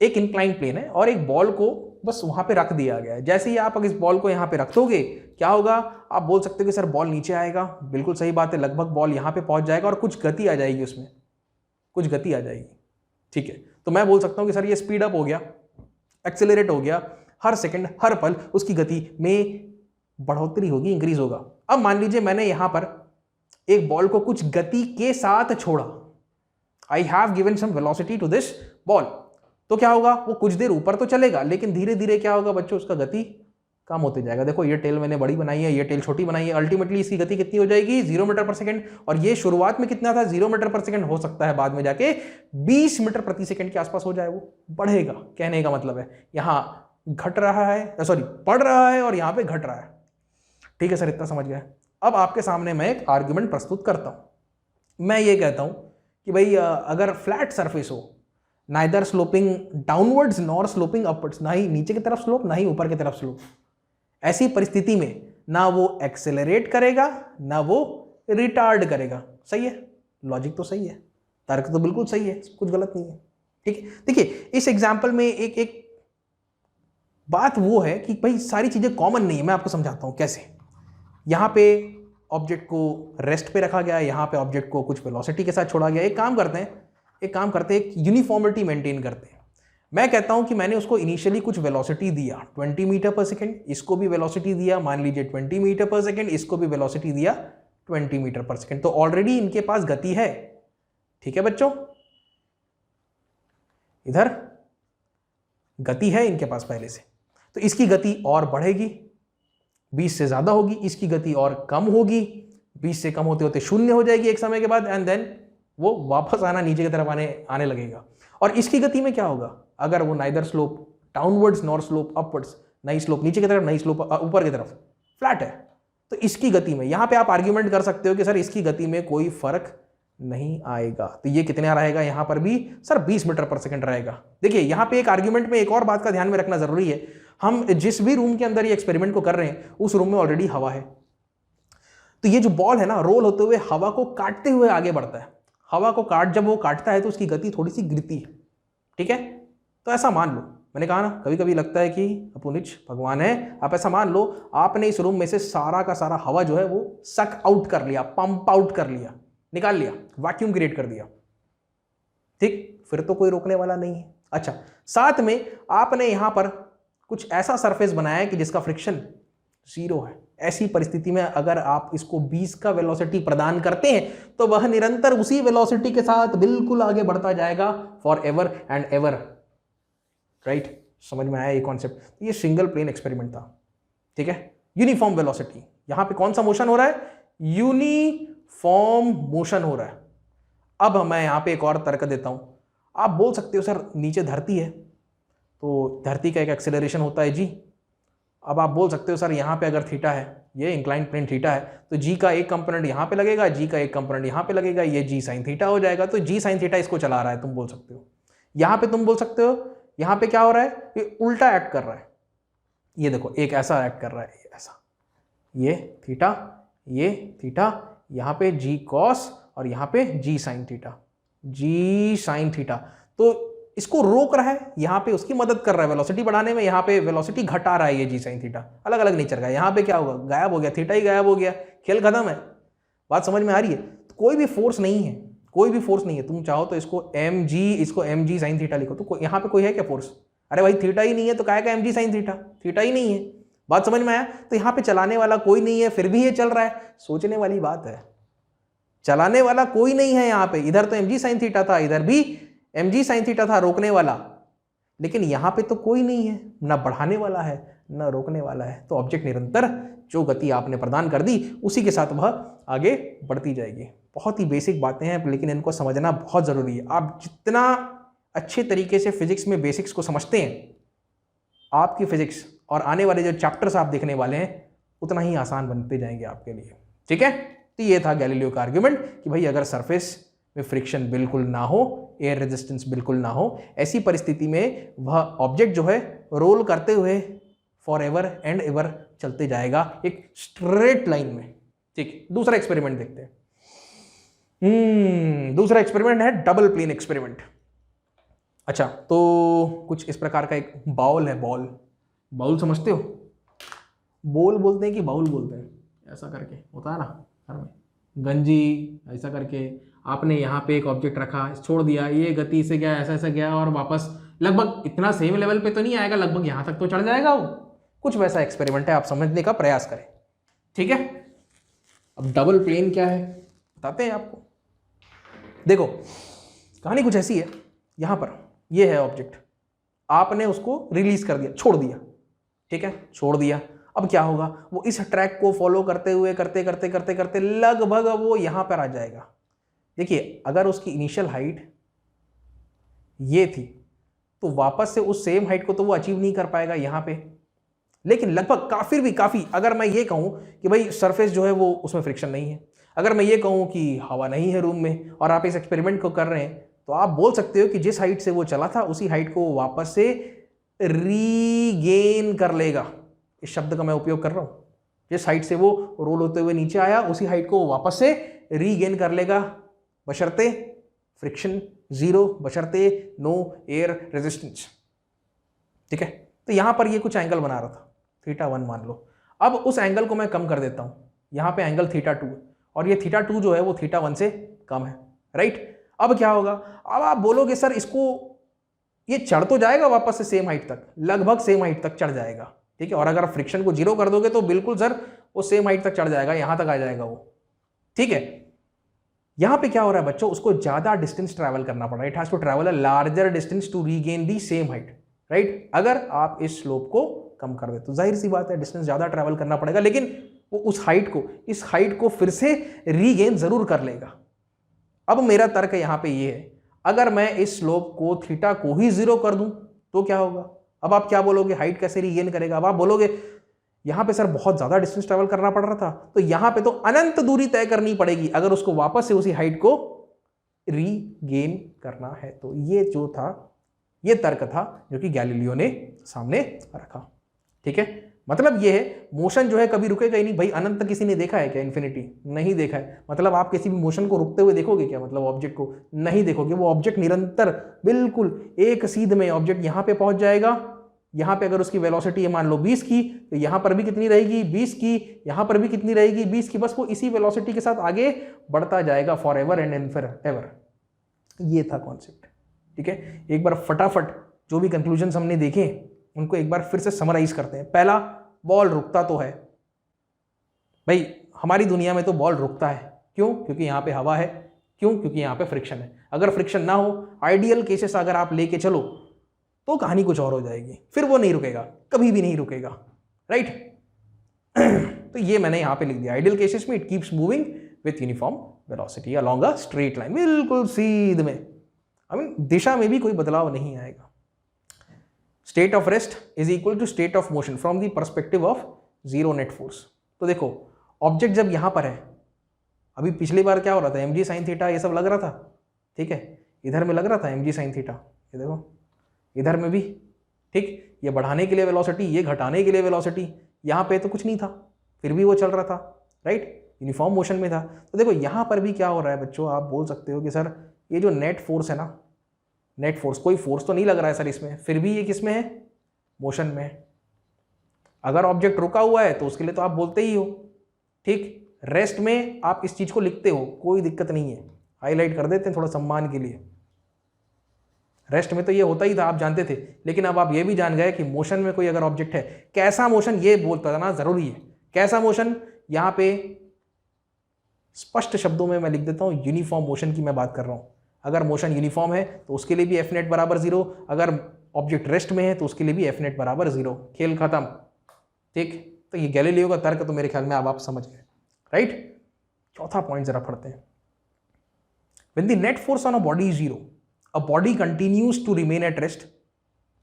[SPEAKER 1] एक इंक्लाइन प्लेन है और एक बॉल को बस वहां पे रख दिया गया है। जैसे ही आप अगर इस बॉल को यहां पे रख दोगे, क्या होगा? आप बोल सकते हो कि सर बॉल नीचे आएगा। बिल्कुल सही बात है, लगभग बॉल यहां पे पहुंच जाएगा और कुछ गति आ जाएगी, उसमें कुछ गति आ जाएगी। ठीक है, तो मैं बोल सकता हूं कि सर ये स्पीड अप हो गया, एक्सेलरेट हो गया, हर सेकंड हर पल उसकी गति में बढ़ोतरी होगी, इंक्रीज होगा। अब मान लीजिए मैंने यहां पर एक बॉल को कुछ गति के साथ छोड़ा, I have given some velocity to this ball, तो क्या होगा? वो कुछ देर ऊपर तो चलेगा, लेकिन धीरे धीरे क्या होगा बच्चों, उसका गति कम होते जाएगा। देखो ये टेल मैंने बड़ी बनाई है, ये टेल छोटी बनाई है, अल्टीमेटली इसकी गति कितनी हो जाएगी? 0 मीटर पर सेकंड। और ये शुरुआत में कितना था? 0 मीटर पर सेकंड। हो सकता है बाद में जाके 20 मीटर प्रति सेकंड के आसपास हो जाए, वो बढ़ेगा। कहने का मतलब है यहां घट रहा है, सॉरी बढ़ रहा है, और यहां पे घट रहा है। ठीक है सर, इतना समझ गया। अब आपके सामने मैं एक आर्ग्यूमेंट प्रस्तुत करता हूं। मैं ये कहता हूं कि भाई अगर फ्लैट सरफेस हो, neither sloping downwards nor sloping upwards, ना ही नीचे की तरफ स्लोप ना ही ऊपर की तरफ स्लोप, ऐसी परिस्थिति में ना वो एक्सेलरेट करेगा ना वो रिटार्ड करेगा। सही है, लॉजिक तो सही है, तर्क तो बिल्कुल सही है, कुछ गलत नहीं है। ठीक है, देखिए इस एग्जाम्पल में एक बात वो है कि भाई सारी चीजें कॉमन नहीं है। मैं आपको समझाता हूं कैसे। यहां पे ऑब्जेक्ट को रेस्ट पे रखा गया है, यहां पे ऑब्जेक्ट को कुछ वेलोसिटी के साथ छोड़ा गया। एक काम करते हैं, एक यूनिफॉर्मिटी मेंटेन करते हैं। मैं कहता हूं कि मैंने उसको इनिशियली कुछ वेलोसिटी दिया 20 मीटर पर सेकंड, इसको भी वेलोसिटी दिया मान लीजिए 20 मीटर पर सेकंड, इसको भी वेलोसिटी दिया 20 मीटर पर सेकंड। तो ऑलरेडी इनके पास गति है। ठीक है बच्चों, इधर गति है इनके पास पहले से, तो इसकी गति और बढ़ेगी, 20 से ज्यादा होगी, इसकी गति और कम होगी, 20 से कम होते होते 0 हो जाएगी एक समय के बाद, एंड देन वो वापस आना नीचे की तरफ आने लगेगा। और इसकी गति में क्या होगा? अगर वो neither slope downwards nor slope upwards, नई स्लोप नीचे की तरफ नई स्लोप ऊपर की तरफ, फ्लैट है, तो इसकी गति में यहां पे आप आर्ग्यूमेंट कर सकते हो कि सर इसकी गति में कोई फर्क नहीं आएगा। तो ये कितना रहेगा? यहां पर भी सर 20 मीटर पर सेकंड रहेगा। देखिए यहां पे एक आर्ग्यूमेंट में एक और बात का ध्यान में रखना जरूरी है। हम जिस भी रूम के अंदर ये एक्सपेरिमेंट को कर रहे हैं उस रूम में ऑलरेडी हवा है, तो ये जो बॉल है ना, रोल होते हुए हवा को काटते हुए आगे बढ़ता है। हवा को जब वो काटता है तो उसकी गति थोड़ी सी गिरती है। ठीक है, तो ऐसा मान लो, मैंने कहा ना कभी कभी लगता है कि अपुनिच भगवान है। आप ऐसा मान लो आपने इस रूम में से सारा का सारा हवा जो है वो सक आउट कर लिया, पंप आउट कर लिया, निकाल लिया, वैक्यूम क्रिएट कर दिया। ठीक, फिर तो कोई रोकने वाला नहीं है। अच्छा, साथ में आपने यहां पर कुछ ऐसा सरफेस बनाया कि जिसका फ्रिक्शन 0 है। ऐसी परिस्थिति में अगर आप इसको 20 का वेलोसिटी प्रदान करते हैं तो वह निरंतर उसी वेलोसिटी के साथ बिल्कुल आगे बढ़ता जाएगा for ever and ever. Right, समझ में आया ये कॉन्सेप्ट? ये सिंगल प्लेन एक्सपेरिमेंट था। ठीक है, यूनिफॉर्म वेलोसिटी, यहां पे कौन सा मोशन हो रहा है? यूनिफॉर्म मोशन हो रहा है। अब मैं यहां पे एक और तर्क देता हूं। आप बोल सकते हो सर नीचे धरती है, तो धरती का एक एक्सेलरेशन होता है जी। अब आप बोल सकते हो सर यहाँ पे अगर थीटा है, ये इंक्लाइन प्लेन थीटा है, तो जी का एक कंपोनेंट यहाँ पे लगेगा, जी का एक कंपोनेंट यहाँ पे लगेगा, ये जी साइन थीटा हो जाएगा। तो जी साइन थीटा इसको चला रहा है, तुम बोल सकते हो। यहाँ पे तुम बोल सकते हो यहाँ पे क्या हो रहा है, ये उल्टा एक्ट कर रहा है। ये देखो एक ऐसा एक्ट कर रहा है, ऐसा, ये थीटा, यहाँ पे जी कॉस और यहाँ पे जी साइन थीटा, जी साइन थीटा। तो इसको रोक रहा है, यहाँ पे उसकी मदद कर रहा है वेलोसिटी बढ़ाने में, यहाँ पे वेलोसिटी घटा रहा है ये जी साइन थीटा, अलग अलग नेचर का। यहाँ पे क्या होगा, गायब हो गया, थीटा ही गायब हो गया, खेल खत्म है। बात समझ में आ रही है? तो कोई भी फोर्स नहीं है, कोई भी फोर्स नहीं है। तुम चाहो तो इसको एम जी साइन थीटा लिखो, तो यहाँ पे कोई है क्या फोर्स? अरे भाई थीटा ही नहीं है तो काहे का M G sine theta, theta ही नहीं है। बात समझ में आया? तो यहाँ पे चलाने वाला कोई नहीं है, फिर भी ये चल रहा है। सोचने वाली बात है, चलाने वाला कोई नहीं है यहाँ पे। इधर तो एम जी साइन थीटा था, इधर भी एम जी साइन थीटा था रोकने वाला, लेकिन यहाँ पे तो कोई नहीं है, ना बढ़ाने वाला है ना रोकने वाला है। तो ऑब्जेक्ट निरंतर जो गति आपने प्रदान कर दी उसी के साथ वह आगे बढ़ती जाएगी। बहुत ही बेसिक बातें हैं, लेकिन इनको समझना बहुत जरूरी है। आप जितना अच्छे तरीके से फिजिक्स में बेसिक्स को समझते हैं, आपकी फिजिक्स और आने वाले जो चैप्टर्स आप देखने वाले हैं उतना ही आसान बनते जाएंगे आपके लिए। ठीक है? तो ये था गैलीलियो का आर्ग्यूमेंट कि भाई अगर सरफेस में फ्रिक्शन बिल्कुल ना हो, एयर रेजिस्टेंस बिल्कुल ना हो, ऐसी परिस्थिति में वह ऑब्जेक्ट जो है रोल करते हुए फॉर एवर एंड एवर चलते जाएगा एक स्ट्रेट लाइन में। ठीक, दूसरा एक्सपेरिमेंट देखते हैं। दूसरा एक्सपेरिमेंट है डबल प्लेन एक्सपेरिमेंट। अच्छा, तो कुछ इस प्रकार का एक बाउल है, बाउल समझते हो? बोल बोलते हैं कि बाउल बोलते हैं? ऐसा करके होता है ना घर में, गंजी ऐसा करके आपने यहाँ पे एक ऑब्जेक्ट रखा, छोड़ दिया, ये गति से गया, ऐसा ऐसा गया और वापस लगभग इतना सेम लेवल पे तो नहीं आएगा, लगभग यहाँ तक तो चढ़ जाएगा वो। कुछ वैसा एक्सपेरिमेंट है, आप समझने का प्रयास करें। ठीक है? अब डबल प्लेन क्या है बताते हैं आपको। देखो कहानी कुछ ऐसी है, यहाँ पर ये है ऑब्जेक्ट, आपने उसको रिलीज कर दिया, छोड़ दिया। ठीक है, छोड़ दिया। अब क्या होगा, वो इस ट्रैक को फॉलो करते हुए करते करते करते करते लगभग वो यहां पर आ जाएगा। देखिए अगर उसकी इनिशियल हाइट ये थी तो वापस से उस सेम हाइट को तो वो अचीव नहीं कर पाएगा यहां पे, लेकिन लगभग काफी अगर मैं ये कहूं कि भाई सरफेस जो है वो उसमें फ्रिक्शन नहीं है, अगर मैं ये कहूं कि हवा नहीं है रूम में और आप इस एक्सपेरिमेंट को कर रहे हैं, तो आप बोल सकते हो कि जिस हाइट से वो चला था उसी हाइट को वापस से रीगेन कर लेगा। इस शब्द का मैं उपयोग कर रहा हूं, जिस हाइट से वो रोल होते हुए नीचे आया उसी हाइट को वापस से रीगेन कर लेगा, बशर्ते फ्रिक्शन जीरो, बशर्ते नो एयर रेजिस्टेंस। ठीक है? तो यहां पर ये कुछ एंगल बना रहा था, θ1 मान लो। अब उस एंगल को मैं कम कर देता हूं, यहां पे एंगल θ2 है और ये θ2 जो है वो θ1 से कम है। राइट? अब क्या होगा, अब आप बोलोगे सर इसको ये चढ़ तो जाएगा वापस से सेम हाइट तक, लगभग सेम हाइट तक चढ़ जाएगा। ठीक है? और अगर फ्रिक्शन को जीरो कर दोगे तो बिल्कुल सर वो सेम हाइट तक चढ़ जाएगा, यहां तक आ जाएगा वो। ठीक है? यहां पे क्या हो रहा है बच्चों, उसको ज्यादा डिस्टेंस ट्रैवल करना पड़ रहा है, it has to travel a larger distance to regain the same height. Right? अगर आप इस स्लोप को कम कर दे तो जाहिर सी बात है डिस्टेंस ज्यादा ट्रैवल करना पड़ेगा, लेकिन वो उस हाइट को, इस हाइट को फिर से रीगेन जरूर कर लेगा। अब मेरा तर्क यहां पे ये है, अगर मैं इस स्लोप को थीटा को ही जीरो कर दूं तो क्या होगा? अब आप क्या बोलोगे, हाइट कैसे रीगेन करेगा? अब आप बोलोगे यहां पे सर बहुत ज्यादा डिस्टेंस ट्रैवल करना पड़ रहा था, तो यहां पे तो अनंत दूरी तय करनी पड़ेगी अगर उसको वापस से उसी हाइट को रीगेन करना है। तो ये जो था, ये तर्क था जो कि गैलीलियो ने सामने रखा। ठीक है? मतलब ये है मोशन जो है कभी रुकेगा ही नहीं। भाई अनंत किसी ने देखा है क्या? इन्फिनिटी नहीं देखा है। मतलब आप किसी भी मोशन को रुकते हुए देखोगे क्या? मतलब ऑब्जेक्ट को नहीं देखोगे। वो ऑब्जेक्ट निरंतर बिल्कुल एक सीध में ऑब्जेक्ट यहां पे पहुंच जाएगा। यहां पे अगर उसकी वेलोसिटी है मान लो 20 की, तो यहां पर भी कितनी रहेगी? 20 की। यहां पर भी कितनी रहेगी? 20 की। बस वो इसी वेलोसिटी के साथ आगे बढ़ता जाएगा फॉर एवर एंड एवर। ये था कॉन्सेप्ट। ठीक है? एक बार फटाफट जो भी कंक्लूजन हमने देखे उनको एक बार फिर से समराइज करते हैं। पहला, बॉल रुकता तो है भाई, हमारी दुनिया में तो बॉल रुकता है। क्यों? क्योंकि यहां पे हवा है। क्यों? क्योंकि यहां पे फ्रिक्शन है। अगर फ्रिक्शन ना हो, आइडियल केसेस अगर आप लेके चलो तो कहानी कुछ और हो जाएगी, फिर वो नहीं रुकेगा, कभी भी नहीं रुकेगा। राइट? तो ये मैंने यहां पे लिख दिया, आइडियल केसेस में it keeps moving with uniform velocity along a straight line, बिल्कुल सीध में, दिशा में भी कोई बदलाव नहीं आएगा। State of rest is equal to state of motion from the perspective of zero net force. तो देखो ऑब्जेक्ट जब यहां पर है, अभी पिछली बार क्या हो रहा था, mg sin थीटा ये सब लग रहा था, ठीक है, इधर में लग रहा था mg sin थीटा, ये देखो इधर में भी, ठीक, ये बढ़ाने के लिए वेलोसिटी, ये घटाने के लिए वेलोसिटी, यहाँ पे तो कुछ नहीं था फिर भी वो चल रहा था, राइट, यूनिफॉर्म मोशन में था। तो देखो यहाँ पर भी क्या हो रहा है बच्चों, आप बोल सकते हो कि सर ये जो नेट फोर्स है ना, नेट फोर्स, कोई फोर्स तो नहीं लग रहा है सर इसमें, फिर भी ये किस में है, मोशन में है। अगर ऑब्जेक्ट रुका हुआ है तो उसके लिए तो आप बोलते ही हो, ठीक, रेस्ट में आप इस चीज को लिखते हो, कोई दिक्कत नहीं है, हाईलाइट कर देते हैं थोड़ा सम्मान के लिए। रेस्ट में तो ये होता ही था, आप जानते थे, लेकिन अब आप ये भी जान गए कि मोशन में कोई अगर ऑब्जेक्ट है, कैसा मोशन ये बोलता ना जरूरी है, कैसा मोशन, यहां पे स्पष्ट शब्दों में मैं लिख देता हूं, यूनिफॉर्म मोशन की मैं बात कर रहा हूं। अगर मोशन यूनिफॉर्म है तो उसके लिए भी एफ नेट बराबर 0, अगर ऑब्जेक्ट रेस्ट में है तो उसके लिए भी एफ नेट बराबर 0, खेल खत्म, ठीक। तो ये गैलीलियो का तर्क तो मेरे ख्याल में अब आप समझ गए, राइट। चौथा पॉइंट जरा पढ़ते हैं। When the net force on a body is 0, a body continues to remain at rest।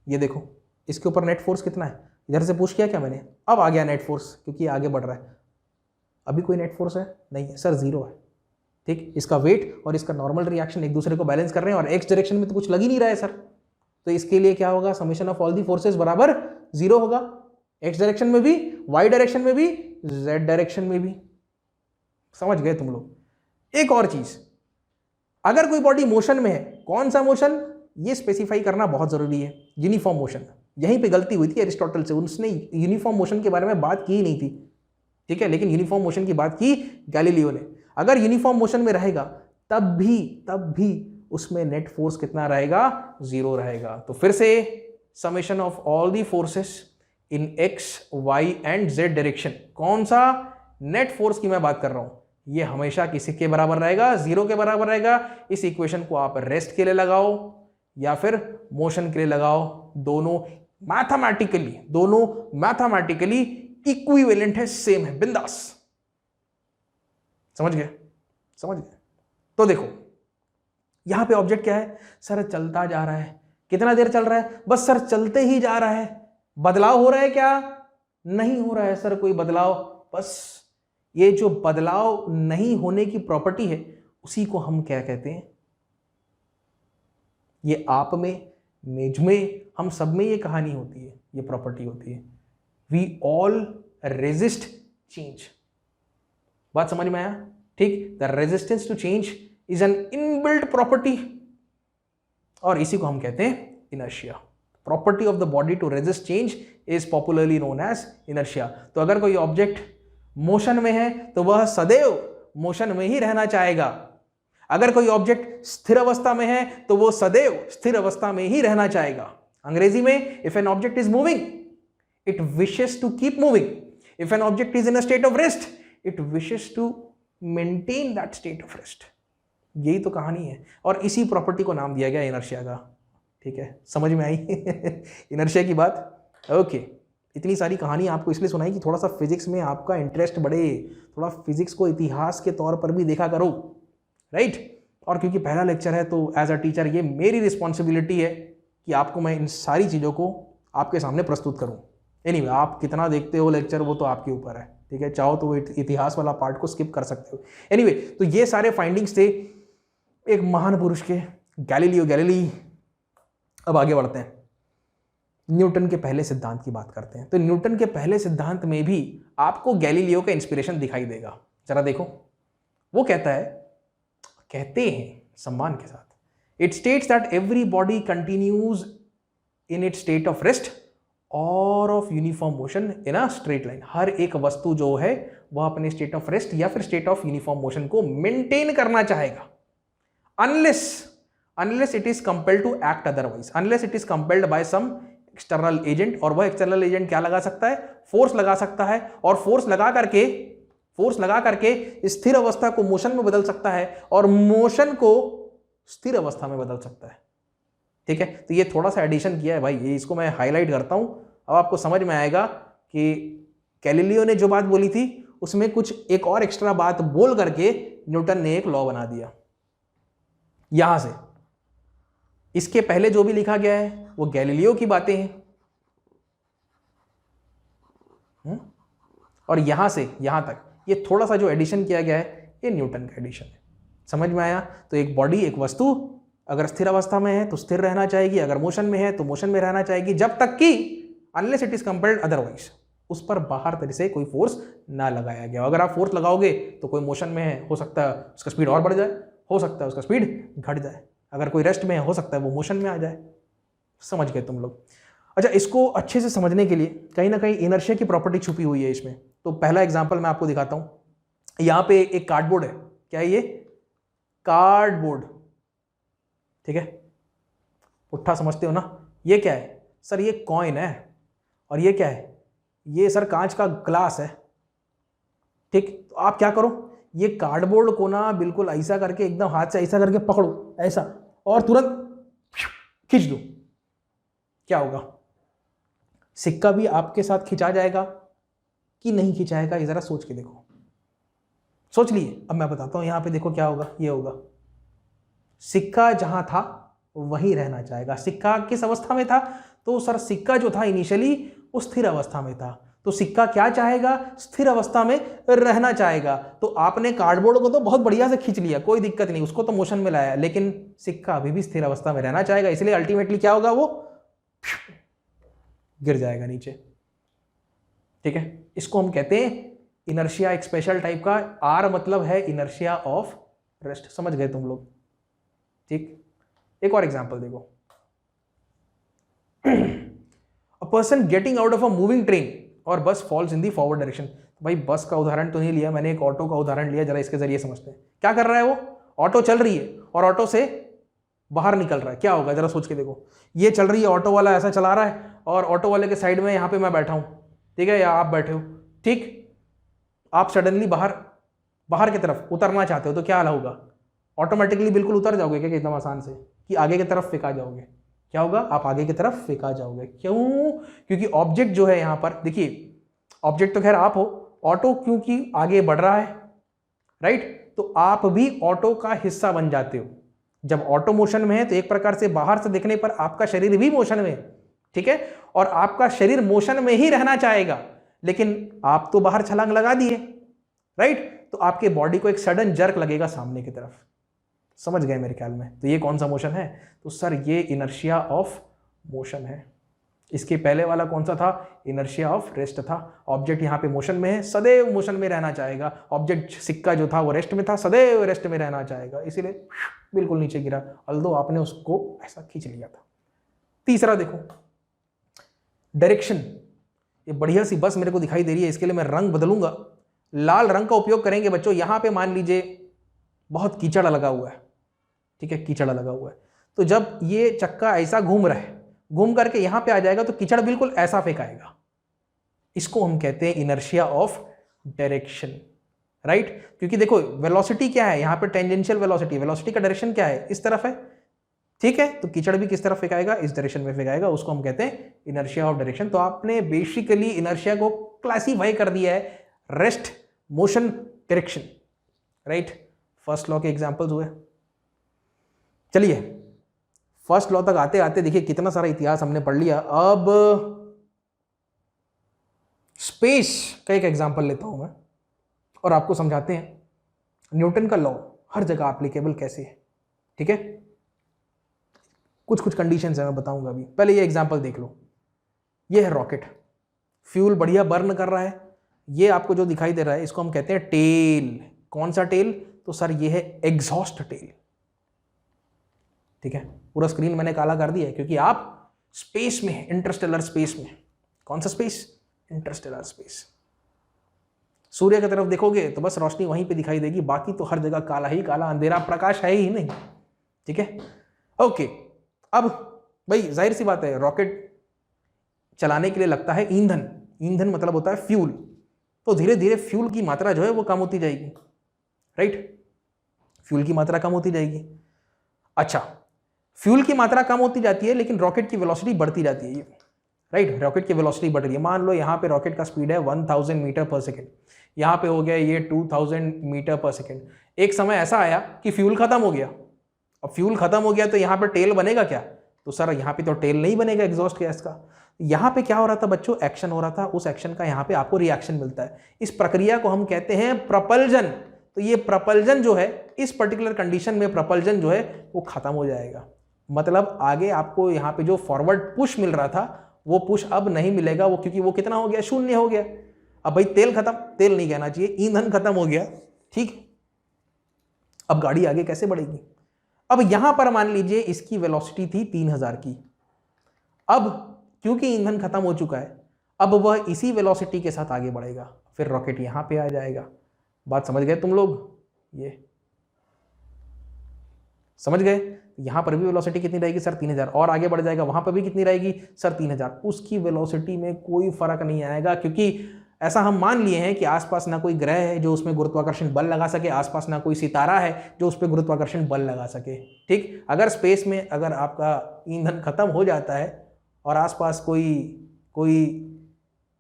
[SPEAKER 1] ये देखो इसके ऊपर नेट फोर्स कितना है, इधर से पूछ किया क्या मैंने, अब आ गया नेट फोर्स क्योंकि ये आगे बढ़ रहा है। अभी कोई नेट फोर्स है नहीं है सर, 0 है, ठीक। इसका वेट और इसका नॉर्मल रिएक्शन एक दूसरे को बैलेंस कर रहे हैं और एक्स डायरेक्शन में तो कुछ लग ही नहीं रहा है सर, तो इसके लिए क्या होगा, summation of all the forces बराबर 0 होगा, एक्स डायरेक्शन में भी, वाई डायरेक्शन में भी, जेड डायरेक्शन में भी। समझ गए तुम लोग। एक और चीज, अगर कोई बॉडी मोशन में है, कौन सा मोशन ये स्पेसिफाई करना बहुत जरूरी है, यूनिफॉर्म मोशन। यहीं पे गलती हुई थी अरिस्टोटल से, उसने यूनिफॉर्म मोशन के बारे में बात की ही नहीं थी, ठीक है, लेकिन यूनिफॉर्म मोशन की बात की गैलीलियो ने। अगर यूनिफॉर्म मोशन में रहेगा तब भी उसमें नेट फोर्स कितना रहेगा, 0 रहेगा। तो फिर से summation of all the forces in x y and z direction, कौन सा नेट फोर्स की मैं बात कर रहा हूं, ये हमेशा किसी के बराबर रहेगा, 0 के बराबर रहेगा। इस इक्वेशन को आप रेस्ट के लिए लगाओ या फिर मोशन के लिए लगाओ, दोनों मैथमेटिकली इक्विवेलेंट है, सेम है, बिंदास। समझ गए। तो देखो यहां पे ऑब्जेक्ट क्या है, सर चलता जा रहा है, कितना देर चल रहा है, बस सर चलते ही जा रहा है। बदलाव हो रहा है क्या, नहीं हो रहा है सर कोई बदलाव, बस ये जो बदलाव नहीं होने की प्रॉपर्टी है उसी को हम क्या कहते हैं, ये आप में, मेज में, हम सब में ये कहानी होती है, ये प्रॉपर्टी होती है, वी ऑल रेजिस्ट चेंज। बात समझ में आया, ठीक। The resistance to change is an inbuilt property और इसी को हम कहते हैं inertia. Property of the body to resist change is popularly known as inertia. तो अगर कोई ऑब्जेक्ट मोशन में है तो वह सदैव मोशन में ही रहना चाहेगा, अगर कोई ऑब्जेक्ट स्थिर अवस्था में है तो वो सदैव स्थिर अवस्था में ही रहना चाहेगा। अंग्रेजी में if an object is moving it wishes to keep moving, if an object is in a state of rest it wishes to maintain that state of rest. यही तो कहानी है और इसी प्रॉपर्टी को नाम दिया गया इनर्शिया का, ठीक है। समझ में आई इनर्शिया की बात, ओके। इतनी सारी कहानी आपको इसलिए सुनाई कि थोड़ा सा फिजिक्स में आपका इंटरेस्ट बढ़े, थोड़ा फिजिक्स को इतिहास के तौर पर भी देखा करो, राइट। और क्योंकि पहला लेक्चर है तो एज अ टीचर ये मेरी रिस्पॉन्सिबिलिटी है कि आपको मैं इन सारी चीज़ों को आपके सामने प्रस्तुत करूं। एनीवे, आप कितना देखते हो लेक्चर वो तो आपके ऊपर है, ठीक है। चाहो तो इतिहास वाला पार्ट को स्किप कर सकते हो। एनीवे, तो ये सारे फाइंडिंग्स थे एक महान पुरुष के, गैलीलियो गैलीली। अब आगे बढ़ते हैं, न्यूटन के पहले सिद्धांत की बात करते हैं। तो न्यूटन के पहले सिद्धांत में भी आपको गैलीलियो का इंस्पिरेशन दिखाई देगा। जरा देखो, वो कहते हैं सम्मान के साथ, it states that every body continues in it state of rest or of uniform motion in a straight line. हर एक वस्तु जो है वह अपने स्टेट ऑफ रेस्ट या फिर स्टेट ऑफ यूनिफॉर्म मोशन को मेंटेन करना चाहेगा, unless it is compelled to act otherwise, unless it is compelled by some external agent. और वह एक्सटर्नल एजेंट क्या लगा सकता है, फोर्स लगा सकता है, और फोर्स लगा करके स्थिर अवस्था को मोशन में बदल सकता है और मोशन को स्थिर अवस्था में बदल सकता है, ठीक है। तो ये थोड़ा सा एडिशन किया है भाई, ये इसको मैं हाईलाइट करता हूं, अब आपको समझ में आएगा कि गैलीलियो ने जो बात बोली थी उसमें कुछ एक और एक्स्ट्रा बात बोल करके न्यूटन ने एक लॉ बना दिया। यहां से इसके पहले जो भी लिखा गया है वो गैलीलियो की बातें हैं, और यहाँ से यहाँ तक ये थोड़ा सा जो एडिशन किया गया है ये न्यूटन का एडिशन है। समझ में आया? तो एक बॉडी, एक वस्तु अगर स्थिर अवस्था में है तो स्थिर रहना चाहेगी, अगर मोशन में है तो मोशन में रहना चाहेगी, जब तक कि unless it is compelled otherwise उस पर बाहर तरह से कोई फोर्स ना लगाया गया। अगर आप फोर्स लगाओगे तो कोई मोशन में है, हो सकता है उसका स्पीड और बढ़ जाए, हो सकता है उसका स्पीड घट जाए। अगर कोई रेस्ट में है, हो सकता है वो मोशन में आ जाए। समझ गए तुम लोग? अच्छा, इसको अच्छे से समझने के लिए कहीं ना कहीं इनर्शिया की प्रॉपर्टी छुपी हुई है इसमें। तो पहला एग्जांपल मैं आपको दिखाता हूं। यहां पे एक कार्डबोर्ड है। क्या है ये? कार्डबोर्ड। ठीक है, पुट्ठा समझते हो ना? ये क्या है सर? ये कॉइन है। और ये क्या है? ये सर कांच का ग्लास है। ठीक, तो आप क्या करो, ये कार्डबोर्ड को ना बिल्कुल ऐसा करके, एकदम हाथ से ऐसा करके पकड़ो ऐसा, और तुरंत खींच दो। क्या होगा? सिक्का भी आपके साथ खिंचा जाएगा कि नहीं खिंचाएगा? ये जरा सोच के देखो। सोच लिए? अब मैं बताता हूं। यहां पे देखो क्या होगा। ये होगा, सिक्का जहां था वहीं रहना चाहेगा। सिक्का किस अवस्था में था? तो सर सिक्का जो था इनिशियली वो स्थिर अवस्था में था। तो सिक्का क्या चाहेगा? स्थिर अवस्था में रहना चाहेगा। तो आपने कार्डबोर्ड को तो बहुत बढ़िया से खींच लिया, कोई दिक्कत नहीं, उसको तो मोशन में लाया, लेकिन सिक्का अभी भी स्थिर अवस्था में रहना चाहेगा। इसलिए अल्टीमेटली क्या होगा? वो गिर जाएगा नीचे। ठीक है, इसको हम कहते हैं इनर्शिया, एक स्पेशल टाइप का। आर मतलब है इनर्शिया ऑफ रेस्ट। समझ गए तुम लोग? ठीक, एक और एग्जांपल देखो। A person getting out of a moving train और बस falls in the forward direction. भाई बस का उदाहरण तो नहीं लिया मैंने, एक ऑटो का उदाहरण लिया। जरा इसके जरिए समझते हैं। क्या कर रहा है वो? ऑटो चल रही है और ऑटो से बाहर निकल रहा है। क्या होगा जरा सोच के देखो। ये चल रही है, ऑटो वाला ऐसा चला रहा है, और ऑटो वाले के साइड में यहाँ पे मैं बैठा हूं, ठीक है, या आप बैठे हो। ठीक, आप सडनली बाहर की तरफ उतरना चाहते हो तो क्या हाल होगा? ऑटोमेटिकली बिल्कुल उतर जाओगे क्या एकदम आसान से, कि आगे की तरफ फेंका जाओगे? क्या होगा? आप आगे की तरफ फेंका जाओगे। क्यों? क्योंकि ऑब्जेक्ट जो है यहां पर, देखिए ऑब्जेक्ट तो खैर आप हो, ऑटो क्योंकि आगे बढ़ रहा है, राइट, तो आप भी ऑटो का हिस्सा बन जाते हो। जब ऑटो मोशन में है तो एक प्रकार से बाहर से देखने पर आपका शरीर भी मोशन में है, ठीक है, और आपका शरीर मोशन में ही रहना चाहेगा, लेकिन आप तो बाहर छलांग लगा दिए, राइट, तो आपके बॉडी को एक सडन जर्क लगेगा सामने की तरफ। समझ गए मेरे ख्याल में? तो ये कौन सा मोशन है? तो सर ये इनर्शिया ऑफ मोशन है। इसके पहले वाला कौन सा था? इनर्शिया ऑफ रेस्ट था। ऑब्जेक्ट यहाँ पे मोशन में है, सदैव मोशन में रहना चाहेगा। ऑब्जेक्ट सिक्का जो था वो रेस्ट में था, सदैव रेस्ट में रहना चाहेगा, इसीलिए बिल्कुल नीचे गिरा, अल्दो आपने उसको ऐसा खींच लिया था। तीसरा देखो, डायरेक्शन। ये बढ़िया सी बस मेरे को दिखाई दे रही है, इसके लिए मैं रंग बदलूंगा, लाल रंग का उपयोग करेंगे बच्चों। यहां पे मान लीजिए बहुत कीचड़ लगा हुआ है, ठीक है, कीचड़ लगा हुआ है, तो जब ये चक्का ऐसा घूम रहा है, घूम करके यहां पे आ जाएगा तो कीचड़ बिल्कुल ऐसा फेंकाएगा। इसको हम कहते हैं इनर्शिया ऑफ डायरेक्शन, राइट, क्योंकि देखो वेलोसिटी क्या है यहां पे? Tangential velocity. वेलोसिटी का डायरेक्शन क्या है? इस तरफ है, ठीक है, तो कीचड़ भी किस तरफ फेंकाएगा? इस डायरेक्शन में फेंकाएगा। उसको हम कहते हैं इनर्शिया ऑफ डायरेक्शन। तो आपने बेसिकली इनर्शिया को क्लासीफाई कर दिया है rest, motion, direction, right. First law के एग्जांपल्स हुए। चलिए फर्स्ट लॉ तक आते आते देखिए कितना सारा इतिहास हमने पढ़ लिया। अब स्पेस का एक एग्जांपल लेता हूं मैं और आपको समझाते हैं न्यूटन का लॉ हर जगह एप्लीकेबल कैसे है, ठीक है। कुछ कुछ कंडीशंस है, मैं बताऊंगा अभी। पहले ये एग्जांपल देख लो। ये है रॉकेट, फ्यूल बढ़िया बर्न कर रहा है। ये आपको जो दिखाई दे रहा है इसको हम कहते हैं टेल। कौन सा टेल? तो सर ये है एग्जॉस्ट टेल, ठीक है। पूरा स्क्रीन मैंने काला कर दिया है क्योंकि आप स्पेस में है, इंटरस्टेलर स्पेस में। कौन सा स्पेस? Interstellar space. सूर्य की तरफ देखोगे तो बस रोशनी वहीं पे दिखाई देगी, बाकी तो हर जगह काला ही काला, अंधेरा, प्रकाश है ही नहीं, ठीक है। ओके, अब भाई जाहिर सी बात है रॉकेट चलाने के लिए लगता है ईंधन। ईंधन मतलब होता है फ्यूल। तो धीरे धीरे फ्यूल की मात्रा जो है वो कम होती जाएगी, राइट, फ्यूल की मात्रा कम होती जाएगी। अच्छा, फ्यूल की मात्रा कम होती जाती है लेकिन रॉकेट की वेलोसिटी बढ़ती जाती है, राइट, रॉकेट की वेलोसिटी बढ़ रही है। मान लो यहाँ पे रॉकेट का स्पीड है 1000 मीटर पर सेकेंड, यहाँ पे हो गया ये 2000 मीटर पर सेकेंड। एक समय ऐसा आया कि फ्यूल खत्म हो गया। अब फ्यूल खत्म हो गया तो यहाँ पे टेल बनेगा क्या? तो सर यहाँ पे तो टेल नहीं बनेगा एग्जॉस्ट गैस का। यहाँ पे क्या हो रहा था बच्चों, एक्शन हो रहा था, उस एक्शन का यहाँ पे आपको रिएक्शन मिलता है। इस प्रक्रिया को हम कहते हैं प्रपल्जन। तो ये प्रपल्जन जो है, इस पर्टिकुलर कंडीशन में प्रपल्जन जो है वो खत्म हो जाएगा। मतलब आगे आपको यहाँ पे जो फॉरवर्ड पुश मिल रहा था वो पुश अब नहीं मिलेगा, वो क्योंकि वो कितना हो गया, शून्य हो गया। अब भाई तेल खत्म, तेल नहीं कहना चाहिए, ईंधन खत्म हो गया, ठीक। अब गाड़ी आगे कैसे बढ़ेगी। अब यहां पर मान लीजिए इसकी वेलोसिटी थी 3000 की, अब क्योंकि ईंधन खत्म हो चुका है अब वह इसी वेलोसिटी के साथ आगे बढ़ेगा, फिर रॉकेट यहां पे आ जाएगा। बात समझ गए तुम लोग, ये समझ गए। यहां पर भी वेलोसिटी कितनी रहेगी सर, 3000, और आगे बढ़ जाएगा, वहां पर भी कितनी रहेगी सर, 3000। उसकी वेलोसिटी में कोई फर्क नहीं आएगा, क्योंकि ऐसा हम मान लिए हैं कि आसपास ना कोई ग्रह है जो उसमें गुरुत्वाकर्षण बल लगा सके, आसपास ना कोई सितारा है जो उस पर गुरुत्वाकर्षण बल लगा सके, ठीक। अगर स्पेस में अगर आपका ईंधन खत्म हो जाता है और आसपास कोई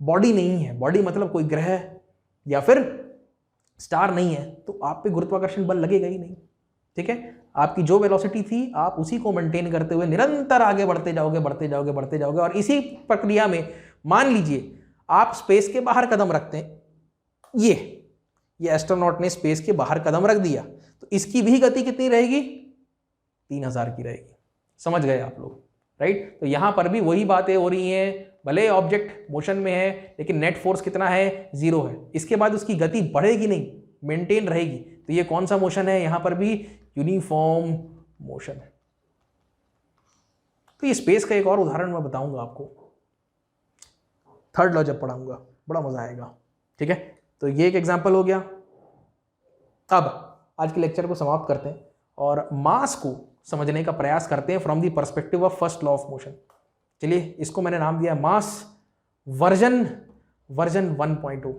[SPEAKER 1] बॉडी नहीं है, बॉडी मतलब कोई ग्रह या फिर स्टार नहीं है, तो आप पे गुरुत्वाकर्षण बल लगेगा ही नहीं, ठीक है। आपकी जो वेलोसिटी थी आप उसी को मेंटेन करते हुए निरंतर आगे बढ़ते जाओगे, बढ़ते जाओगे, बढ़ते जाओगे। और इसी प्रक्रिया में मान लीजिए आप स्पेस के बाहर कदम रखते हैं, ये एस्ट्रोनॉट ने स्पेस के बाहर कदम रख दिया, तो इसकी भी गति कितनी रहेगी, 3000 की रहेगी। समझ गए आप लोग, राइट। तो यहां पर भी वही बातें हो रही हैं, भले ऑब्जेक्ट मोशन में है लेकिन नेट फोर्स कितना है, 0 है। इसके बाद उसकी गति बढ़ेगी नहीं, मेंटेन रहेगी। तो ये कौन सा मोशन है, यहां पर भी यूनिफॉर्म मोशन है। तो ये स्पेस का एक और उदाहरण मैं बताऊंगा आपको, थर्ड लॉ जब पढ़ाऊंगा, बड़ा मजा आएगा, ठीक है। तो ये एक एग्जांपल हो गया। अब आज के लेक्चर को समाप्त करते हैं और मास को समझने का प्रयास करते हैं from the perspective of first law of motion. चलिए, इसको मैंने नाम दिया मास वर्जन 1.0।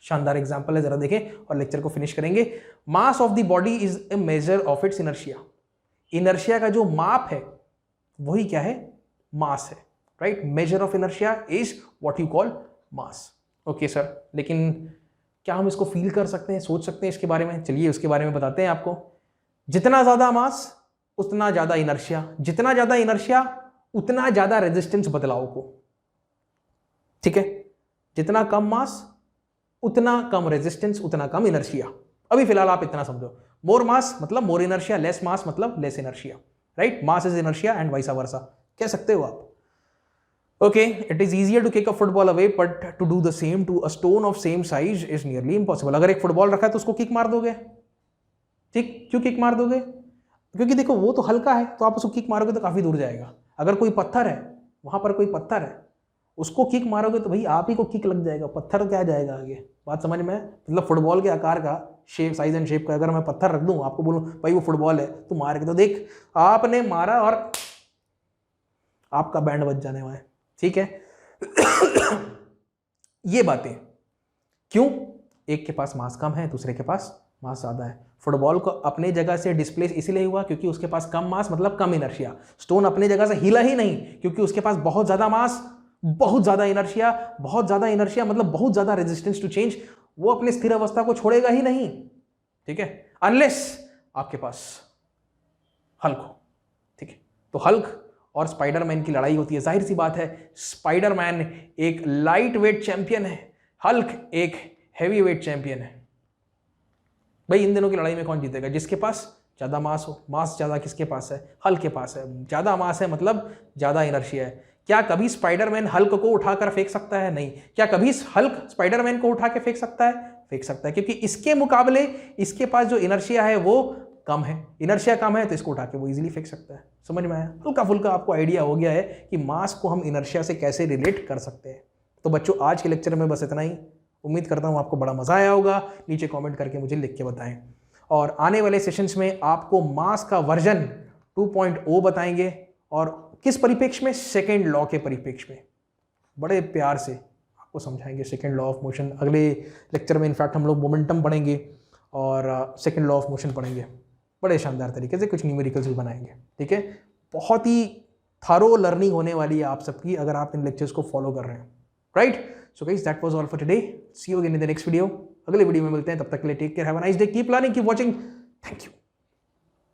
[SPEAKER 1] शानदार एग्जांपल है, जरा देखें और लेक्चर को फिनिश करेंगे। Mass of the body is a measure of its inertia. Inertia का जो माप है वही क्या है, मास है, right. Measure of inertia is what you call mass. Okay sir, लेकिन क्या हम इसको फील कर सकते हैं, सोच सकते हैं इसके बारे में? चलिए उसके बारे में बताते हैं आपको। जितना ज्यादा मास उतना ज्यादा इनर्शिया, जितना ज्यादा इनर्शिया उतना ज्यादा रेजिस्टेंस बदलाव को, ठीक है। जितना कम मास उतना कम रेजिस्टेंस, उतना कम इनर्शिया। अभी फिलहाल आप इतना समझो, मोर मास मतलब मोर इनर्शिया, लेस मास मतलब less inertia, right. Mass is inertia and vice versa, कह सकते हो आप। Okay, it is easier to kick a football away, but to do the same to a stone of same size is nearly impossible. अगर एक football रखा है तो उसको किक मार दोगे, ठीक। क्यों किक मार दोगे? क्योंकि देखो वो तो हल्का है, तो आप उसको किक मारोगे तो काफी दूर जाएगा। अगर कोई पत्थर है, वहां पर कोई पत्थर है, उसको किक मारोगे तो भाई आप ही को किक लग जाएगा, पत्थर क्या जाएगा आगे। बात समझ में? मतलब फुटबॉल के आकार का शेप, साइज एंड शेप का अगर मैं पत्थर रख दूं, आपको बोलूं भाई वो फुटबॉल है, तो मार के तो देख, आपने मारा और आपका बैंड बज जाने वाला है, ठीक है। ये बातें क्यों, एक के पास मास कम है, दूसरे के पास मास ज्यादा है। फुटबॉल को अपने जगह से डिस्प्लेस इसलिए हुआ क्योंकि उसके पास कम मास मतलब कम इनर्शिया। स्टोन अपने जगह से हिला ही नहीं क्योंकि उसके पास बहुत ज्यादा मास, बहुत ज्यादा इनर्शिया, बहुत ज्यादा इनर्शिया मतलब बहुत ज्यादा रेजिस्टेंस टू चेंज। वो अपने स्थिर अवस्था को छोड़ेगा ही नहीं, ठीक है, अनलेस आपके पास हल्क हो, ठीक है। तो हल्क और स्पाइडरमैन की लड़ाई होती है। जाहिर सी बात है, स्पाइडरमैन एक लाइट वेट चैंपियन है, हल्क एक हैवी वेट चैंपियन है। भाई इन दोनों की लड़ाई में कौन जीतेगा? जिसके पास ज्यादा मास हो। मास ज्यादा किसके पास है? हल्क के पास है। ज्यादा मास है मतलब ज्यादा इनर्शिया है। क्या कभी स्पाइडरमैन हल्क को उठाकर फेंक सकता है? नहीं। क्या कभी हल्क स्पाइडरमैन को उठा के फेंक सकता है? फेंक सकता है, क्योंकि इसके मुकाबले इसके पास जो इनर्शिया है वो कम है। इनर्शिया कम है तो इसको उठा के वो इजीली फेंक सकता है। समझ में आया? हल्का फुल्का आपको आइडिया हो गया है कि मास को हम इनर्शिया से कैसे रिलेट कर सकते हैं। तो बच्चों आज के लेक्चर में बस इतना ही। उम्मीद करता हूँ आपको बड़ा मजा आया होगा। नीचे कमेंट करके मुझे लिख के बताएं, और आने वाले सेशंस में आपको मास का वर्जन 2.0 बताएंगे, और किस परिप्रेक्ष्य में? सेकेंड लॉ के परिप्रेक्ष्य में। बड़े प्यार से आपको समझाएंगे सेकेंड लॉ ऑफ मोशन। अगले लेक्चर में इनफैक्ट हम लोग मोमेंटम पढ़ेंगे और सेकेंड लॉ ऑफ मोशन पढ़ेंगे बड़े शानदार तरीके से। कुछ न्यूमेरिकल्स भी बनाएंगे, ठीक है। बहुत ही थरो लर्निंग होने वाली है आप सबकी अगर आप इन लेक्चर्स को फॉलो कर रहे हैं, right. So guys, that was all for today. See you again in the next video. अगले वीडियो में मिलते हैं, तब तक के लिए take care, have a nice day, keep learning, keep watching. Thank you.